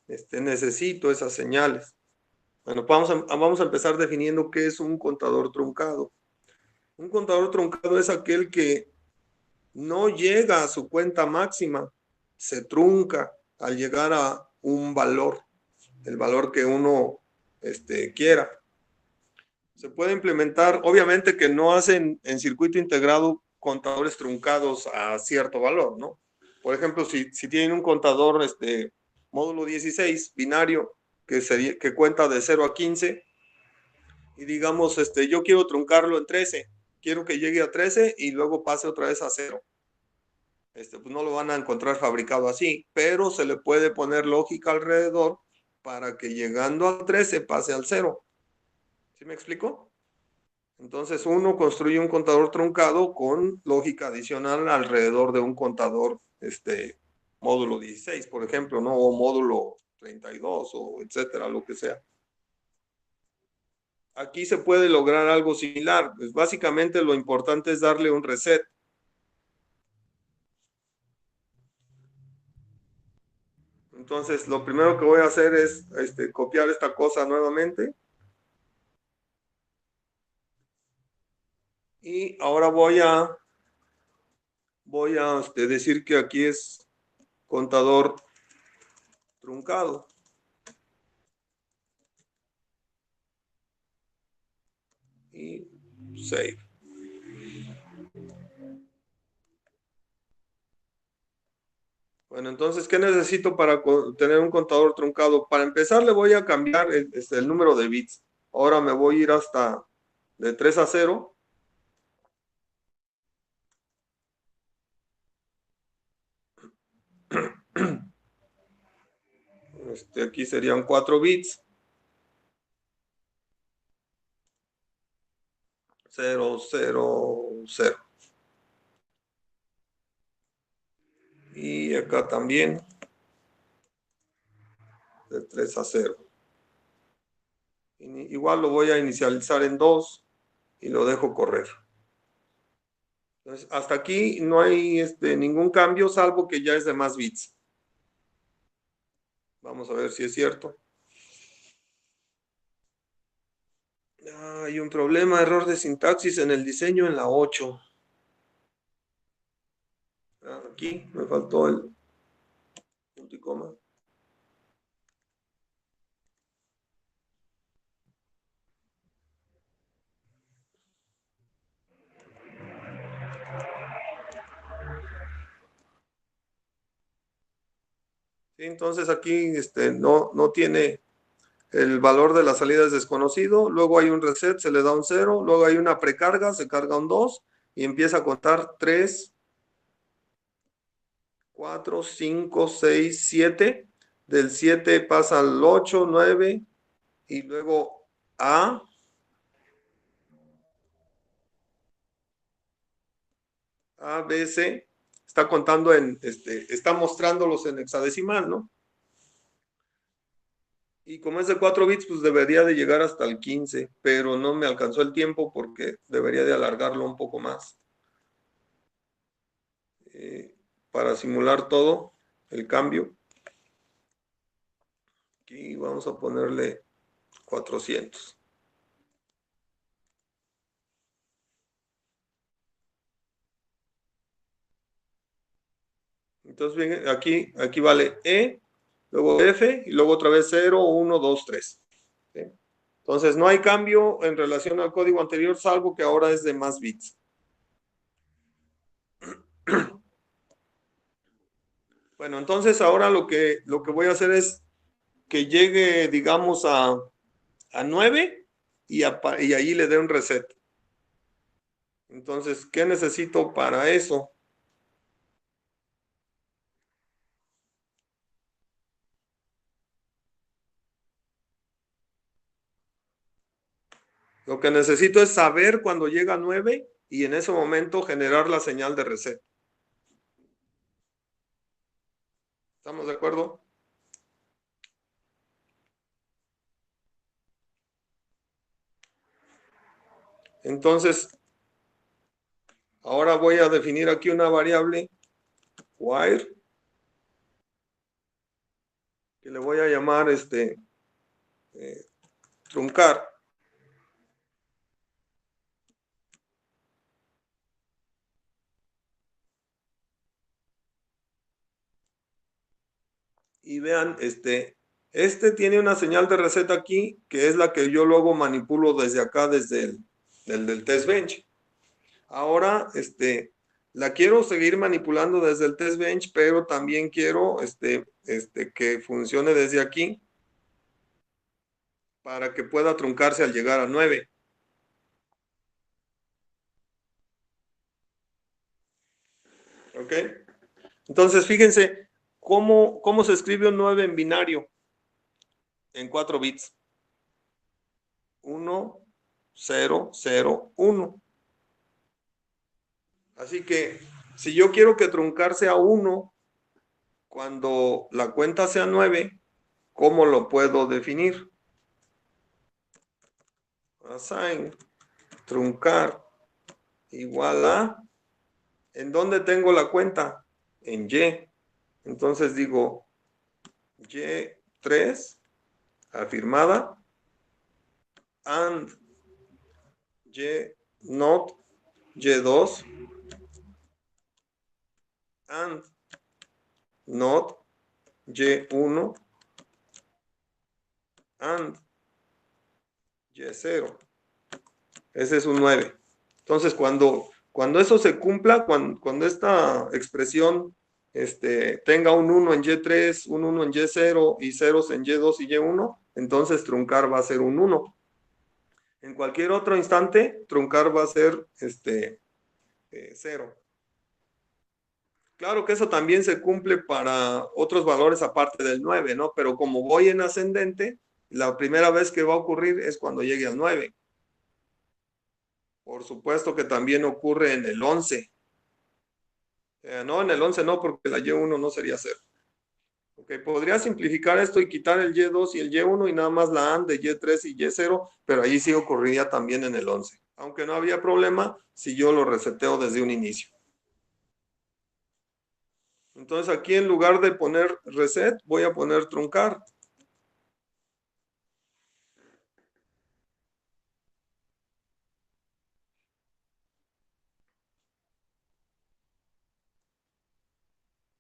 necesito esas señales. Bueno, vamos a empezar definiendo qué es un contador truncado. Un contador truncado es aquel que no llega a su cuenta máxima, se trunca al llegar a un valor, el valor que uno quiera. Se puede implementar, obviamente que no hacen en circuito integrado contadores truncados a cierto valor, ¿no? Por ejemplo, si tienen un contador módulo 16 binario que cuenta de 0 a 15 y digamos, yo quiero truncarlo en 13, quiero que llegue a 13 y luego pase otra vez a 0. Pues no lo van a encontrar fabricado así, pero se le puede poner lógica alrededor para que llegando a 13 pase al 0. ¿Sí me explico? Entonces uno construye un contador truncado con lógica adicional alrededor de un contador módulo 16, por ejemplo, ¿no? O módulo 32 o etcétera, lo que sea. Aquí se puede lograr algo similar. Pues básicamente lo importante es darle un reset. Entonces, lo primero que voy a hacer es copiar esta cosa nuevamente. Y ahora voy a decir que aquí es contador truncado. Y save. Bueno, entonces, ¿qué necesito para tener un contador truncado? Para empezar, le voy a cambiar el número de bits. Ahora me voy a ir hasta de 3 a 0. Aquí serían 4 bits. 0, 0, 0. Y acá también de 3 a 0. Igual lo voy a inicializar en 2 y lo dejo correr. Entonces, hasta aquí no hay ningún cambio, salvo que ya es de más bits. Vamos a ver si es cierto. Hay un problema, error de sintaxis en el diseño en la 8. Aquí me faltó el punto y coma. Sí, entonces aquí no tiene el valor de la salida es desconocido, luego hay un reset, se le da un 0, luego hay una precarga, se carga un 2 y empieza a contar 3, 4, 5, 6, 7. Del 7 pasa al 8, 9 y luego A, B, C. Está contando está mostrándolos en hexadecimal, ¿no? Y como es de 4 bits, pues debería de llegar hasta el 15, pero no me alcanzó el tiempo porque debería de alargarlo un poco más. Para simular todo el cambio. Aquí vamos a ponerle 400. Entonces, bien, aquí vale E, luego F, y luego otra vez 0, 1, 2, 3. ¿Sí? Entonces, no hay cambio en relación al código anterior, salvo que ahora es de más bits. Bueno, entonces ahora lo que voy a hacer es que llegue, digamos, a 9 y ahí le dé un reset. Entonces, ¿qué necesito para eso? Lo que necesito es saber cuando llega a 9 y en ese momento generar la señal de reset. ¿Estamos de acuerdo? Entonces, ahora voy a definir aquí una variable wire que le voy a llamar truncar. Y vean, este tiene una señal de reset aquí, que es la que yo luego manipulo desde acá, desde el test bench. Ahora, la quiero seguir manipulando desde el test bench, pero también quiero que funcione desde aquí para que pueda truncarse al llegar a 9. ¿Ok? Entonces, fíjense cómo se escribe un 9 en binario en 4 bits. 1, 0, 0, 1. Así que si yo quiero que truncar sea 1 cuando la cuenta sea 9, ¿cómo lo puedo definir? Assign truncar igual a, ¿en dónde tengo la cuenta? En Y. Entonces digo Y3 afirmada and Y not Y2 and not Y1 and Y0. Ese es un 9. Entonces, cuando eso se cumpla, cuando esta expresión tenga un 1 en Y3, un 1 en Y0 y ceros en Y2 y Y1, entonces truncar va a ser un 1. En cualquier otro instante, truncar va a ser 0. Claro que eso también se cumple para otros valores aparte del 9, ¿no? Pero como voy en ascendente, la primera vez que va a ocurrir es cuando llegue al 9. Por supuesto que también ocurre en el 11. No, en el 11 no, porque la Y1 no sería 0. Okay, podría simplificar esto y quitar el Y2 y el Y1 y nada más la AND de Y3 y Y0, pero ahí sí ocurriría también en el 11. Aunque no habría problema si yo lo reseteo desde un inicio. Entonces aquí en lugar de poner reset, voy a poner truncar.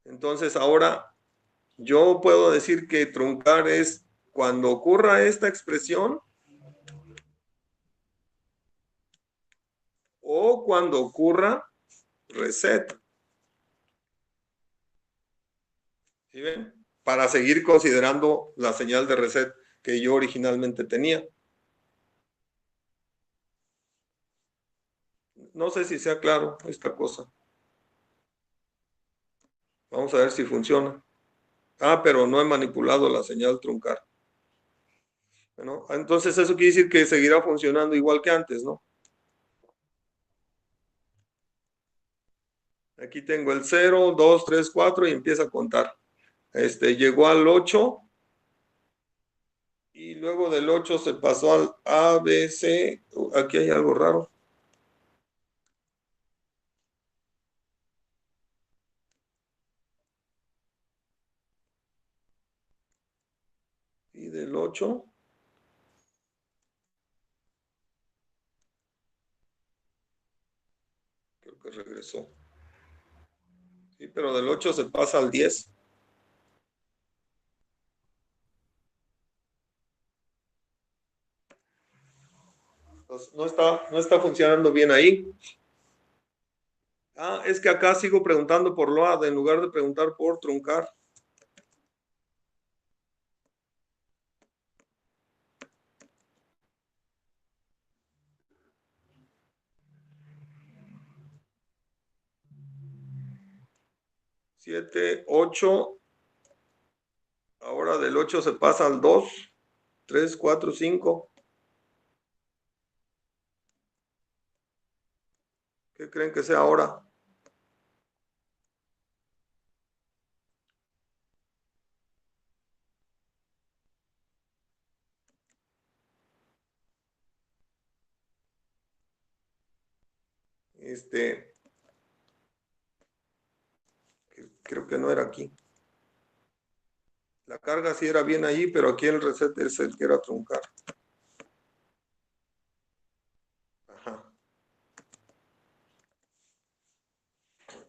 Entonces ahora yo puedo decir que truncar es cuando ocurra esta expresión o cuando ocurra reset. ¿Sí ven? Para seguir considerando la señal de reset que yo originalmente tenía. No sé si sea claro esta cosa. Vamos a ver si funciona. Ah, pero no he manipulado la señal truncar. Bueno, entonces eso quiere decir que seguirá funcionando igual que antes, ¿no? Aquí tengo el 0, 2, 3, 4 y empieza a contar. Llegó al 8 y luego del 8 se pasó al A, B, C. Aquí hay algo raro. Y del 8 creo que regresó. Sí, pero del 8 se pasa al 10. Entonces, no está funcionando bien ahí. Ah, es que acá sigo preguntando por LOAD en lugar de preguntar por truncar. Siete, 8. Ahora del 8 se pasa al 2, 3, 4, 5. ¿Qué creen que sea ahora? Creo que no era aquí. La carga sí era bien allí, pero aquí el reset es el que era truncar. Ajá.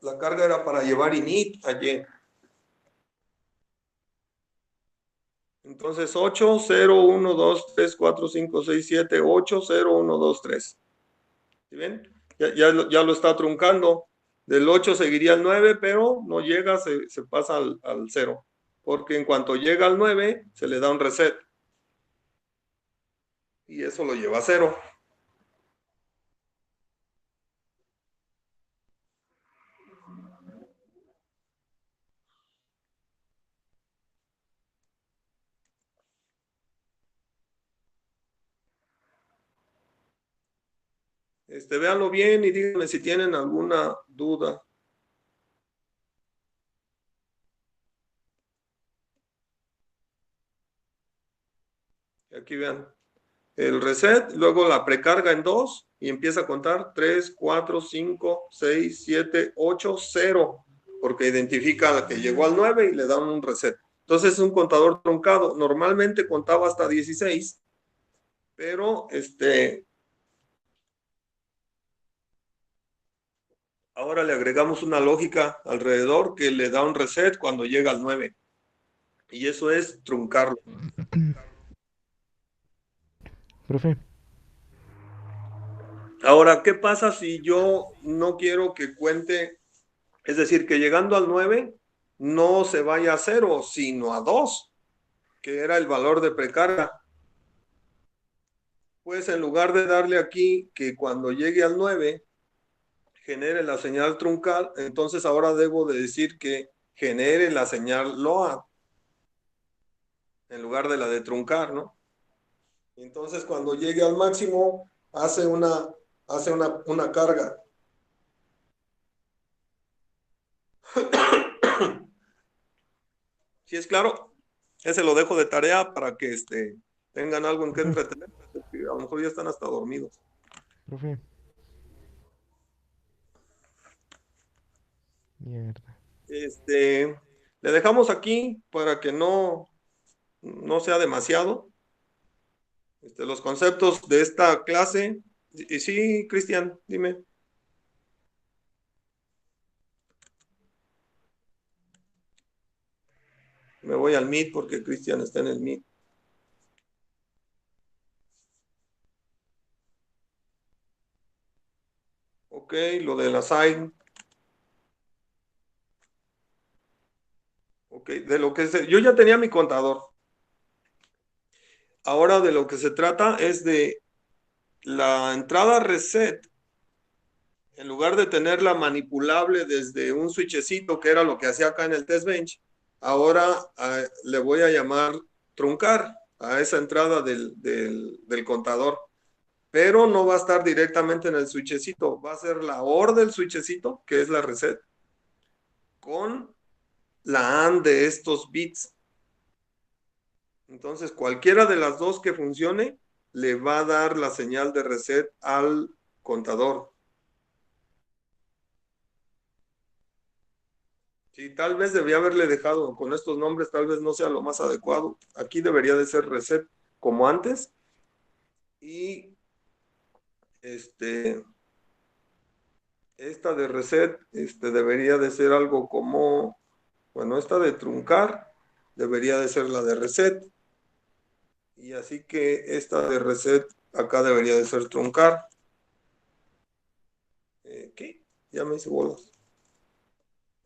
La carga era para llevar init allí. Entonces 8, 0, 1, 2, 3, 4, 5, 6, 7, 8, 0, 1, 2, 3. ¿Sí ven? Ya lo está truncando. Del 8 seguiría el 9, pero no llega, se pasa al 0. Porque en cuanto llega al 9, se le da un reset. Y eso lo lleva a 0. Véanlo bien y díganme si tienen alguna duda. Aquí vean. El reset, luego la precarga en 2 y empieza a contar 3, 4, 5, 6, 7, 8, 0, porque identifica que llegó al 9 y le dan un reset. Entonces es un contador truncado. Normalmente contaba hasta 16, pero ahora le agregamos una lógica alrededor que le da un reset cuando llega al 9. Y eso es truncarlo. Profe, Ahora, ¿qué pasa si yo no quiero que cuente? Es decir, que llegando al 9 no se vaya a 0, sino a 2, que era el valor de precarga. Pues en lugar de darle aquí que cuando llegue al 9 genere la señal truncal, entonces ahora debo de decir que genere la señal LOAD en lugar de la de truncar, ¿no? Entonces cuando llegue al máximo hace una carga. ¿Sí es claro? Ese lo dejo de tarea para que tengan algo en que profe, entretener. A lo mejor ya están hasta dormidos. profe. Mierda. Le dejamos aquí para que no sea demasiado. Los conceptos de esta clase. Y sí, Cristian, dime. Me voy al Meet porque Cristian está en el Meet. Ok, lo de la sign. Ok, de lo que yo ya tenía mi contador. Ahora de lo que se trata es de la entrada reset. En lugar de tenerla manipulable desde un switchecito, que era lo que hacía acá en el test bench, ahora le voy a llamar truncar a esa entrada del contador. Pero no va a estar directamente en el switchecito, va a ser la OR del switchecito, que es la reset, con la AND de estos bits. Entonces, cualquiera de las dos que funcione, le va a dar la señal de reset al contador. Sí, tal vez debía haberle dejado con estos nombres, tal vez no sea lo más adecuado. Aquí debería de ser reset como antes. Y Esta de reset debería de ser algo como, bueno, esta de truncar debería de ser la de reset. Y así que esta de reset acá debería de ser truncar. ¿Qué? Ya me hice bolas.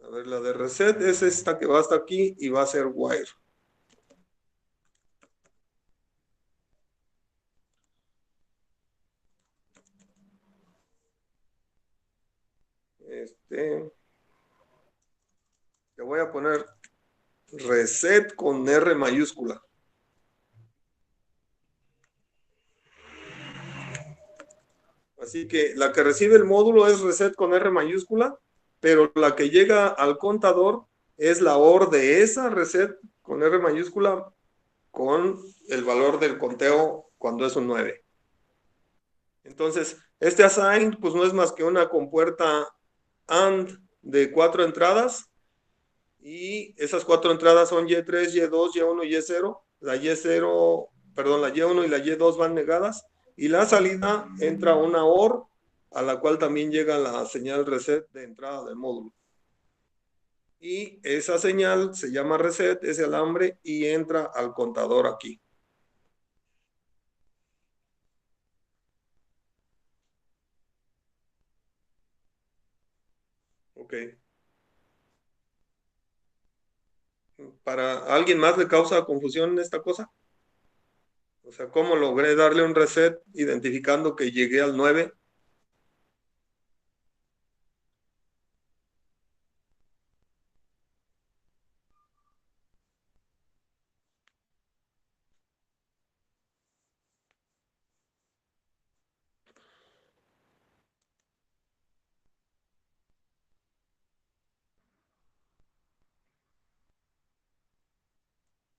A ver, la de reset es esta que va hasta aquí y va a ser wire. Le voy a poner reset con R mayúscula. Así que la que recibe el módulo es reset con R mayúscula, pero la que llega al contador es la OR de esa reset con R mayúscula con el valor del conteo cuando es un 9. Entonces, este assign pues no es más que una compuerta AND de 4 entradas y esas 4 entradas son Y3, Y2, Y1 y Y0. La Y0, perdón, la Y1 y la Y2 van negadas y la salida entra una OR a la cual también llega la señal reset de entrada del módulo. Y esa señal se llama reset, ese alambre, y entra al contador aquí. Ok. ¿Para alguien más le causa confusión esta cosa? O sea, ¿cómo logré darle un reset identificando que llegué al 9?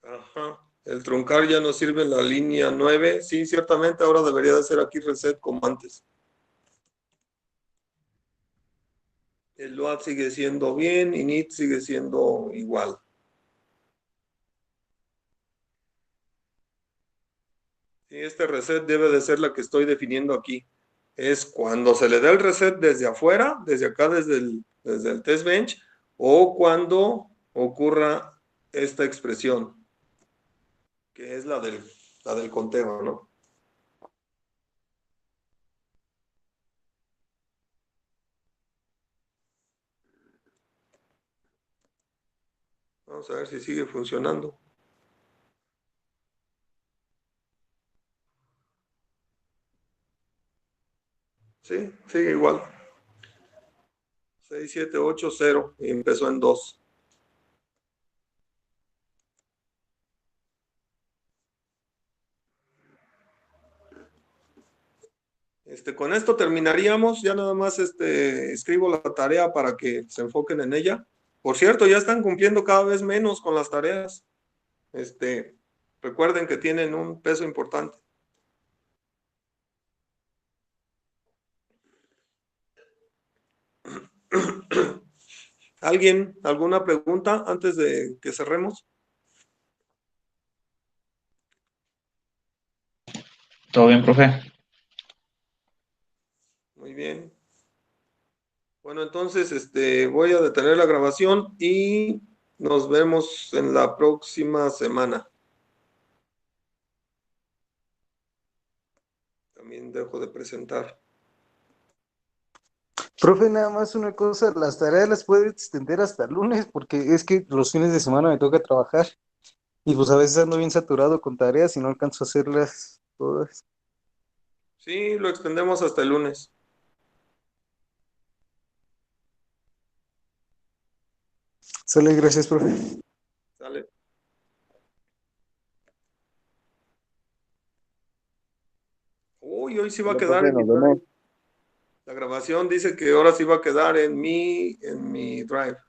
Ajá. El truncar ya no sirve en la línea 9. Sí, ciertamente ahora debería de ser aquí reset como antes. El load sigue siendo bien, init sigue siendo igual. Sí, este reset debe de ser la que estoy definiendo aquí. Es cuando se le da el reset desde afuera, desde acá, desde el test bench, o cuando ocurra esta expresión, que es la del conteo, ¿no? Vamos a ver si sigue funcionando. Sí, sigue igual. 6780 y empezó en 2. Con esto terminaríamos. Ya nada más escribo la tarea para que se enfoquen en ella. Por cierto, ya están cumpliendo cada vez menos con las tareas. Recuerden que tienen un peso importante. ¿Alguien? ¿Alguna pregunta antes de que cerremos? ¿Todo bien, profe? Muy bien. Bueno, entonces voy a detener la grabación y nos vemos en la próxima semana. También dejo de presentar. Profe, nada más una cosa, las tareas las puede extender hasta el lunes, porque es que los fines de semana me toca trabajar y pues a veces ando bien saturado con tareas y no alcanzo a hacerlas todas. Sí, lo extendemos hasta el lunes. Sale, gracias, profe. ¿Sale? Uy, hoy sí va a Hola, quedar profe, en mi nos vemos. drive. La grabación dice que ahora sí va a quedar en mi drive.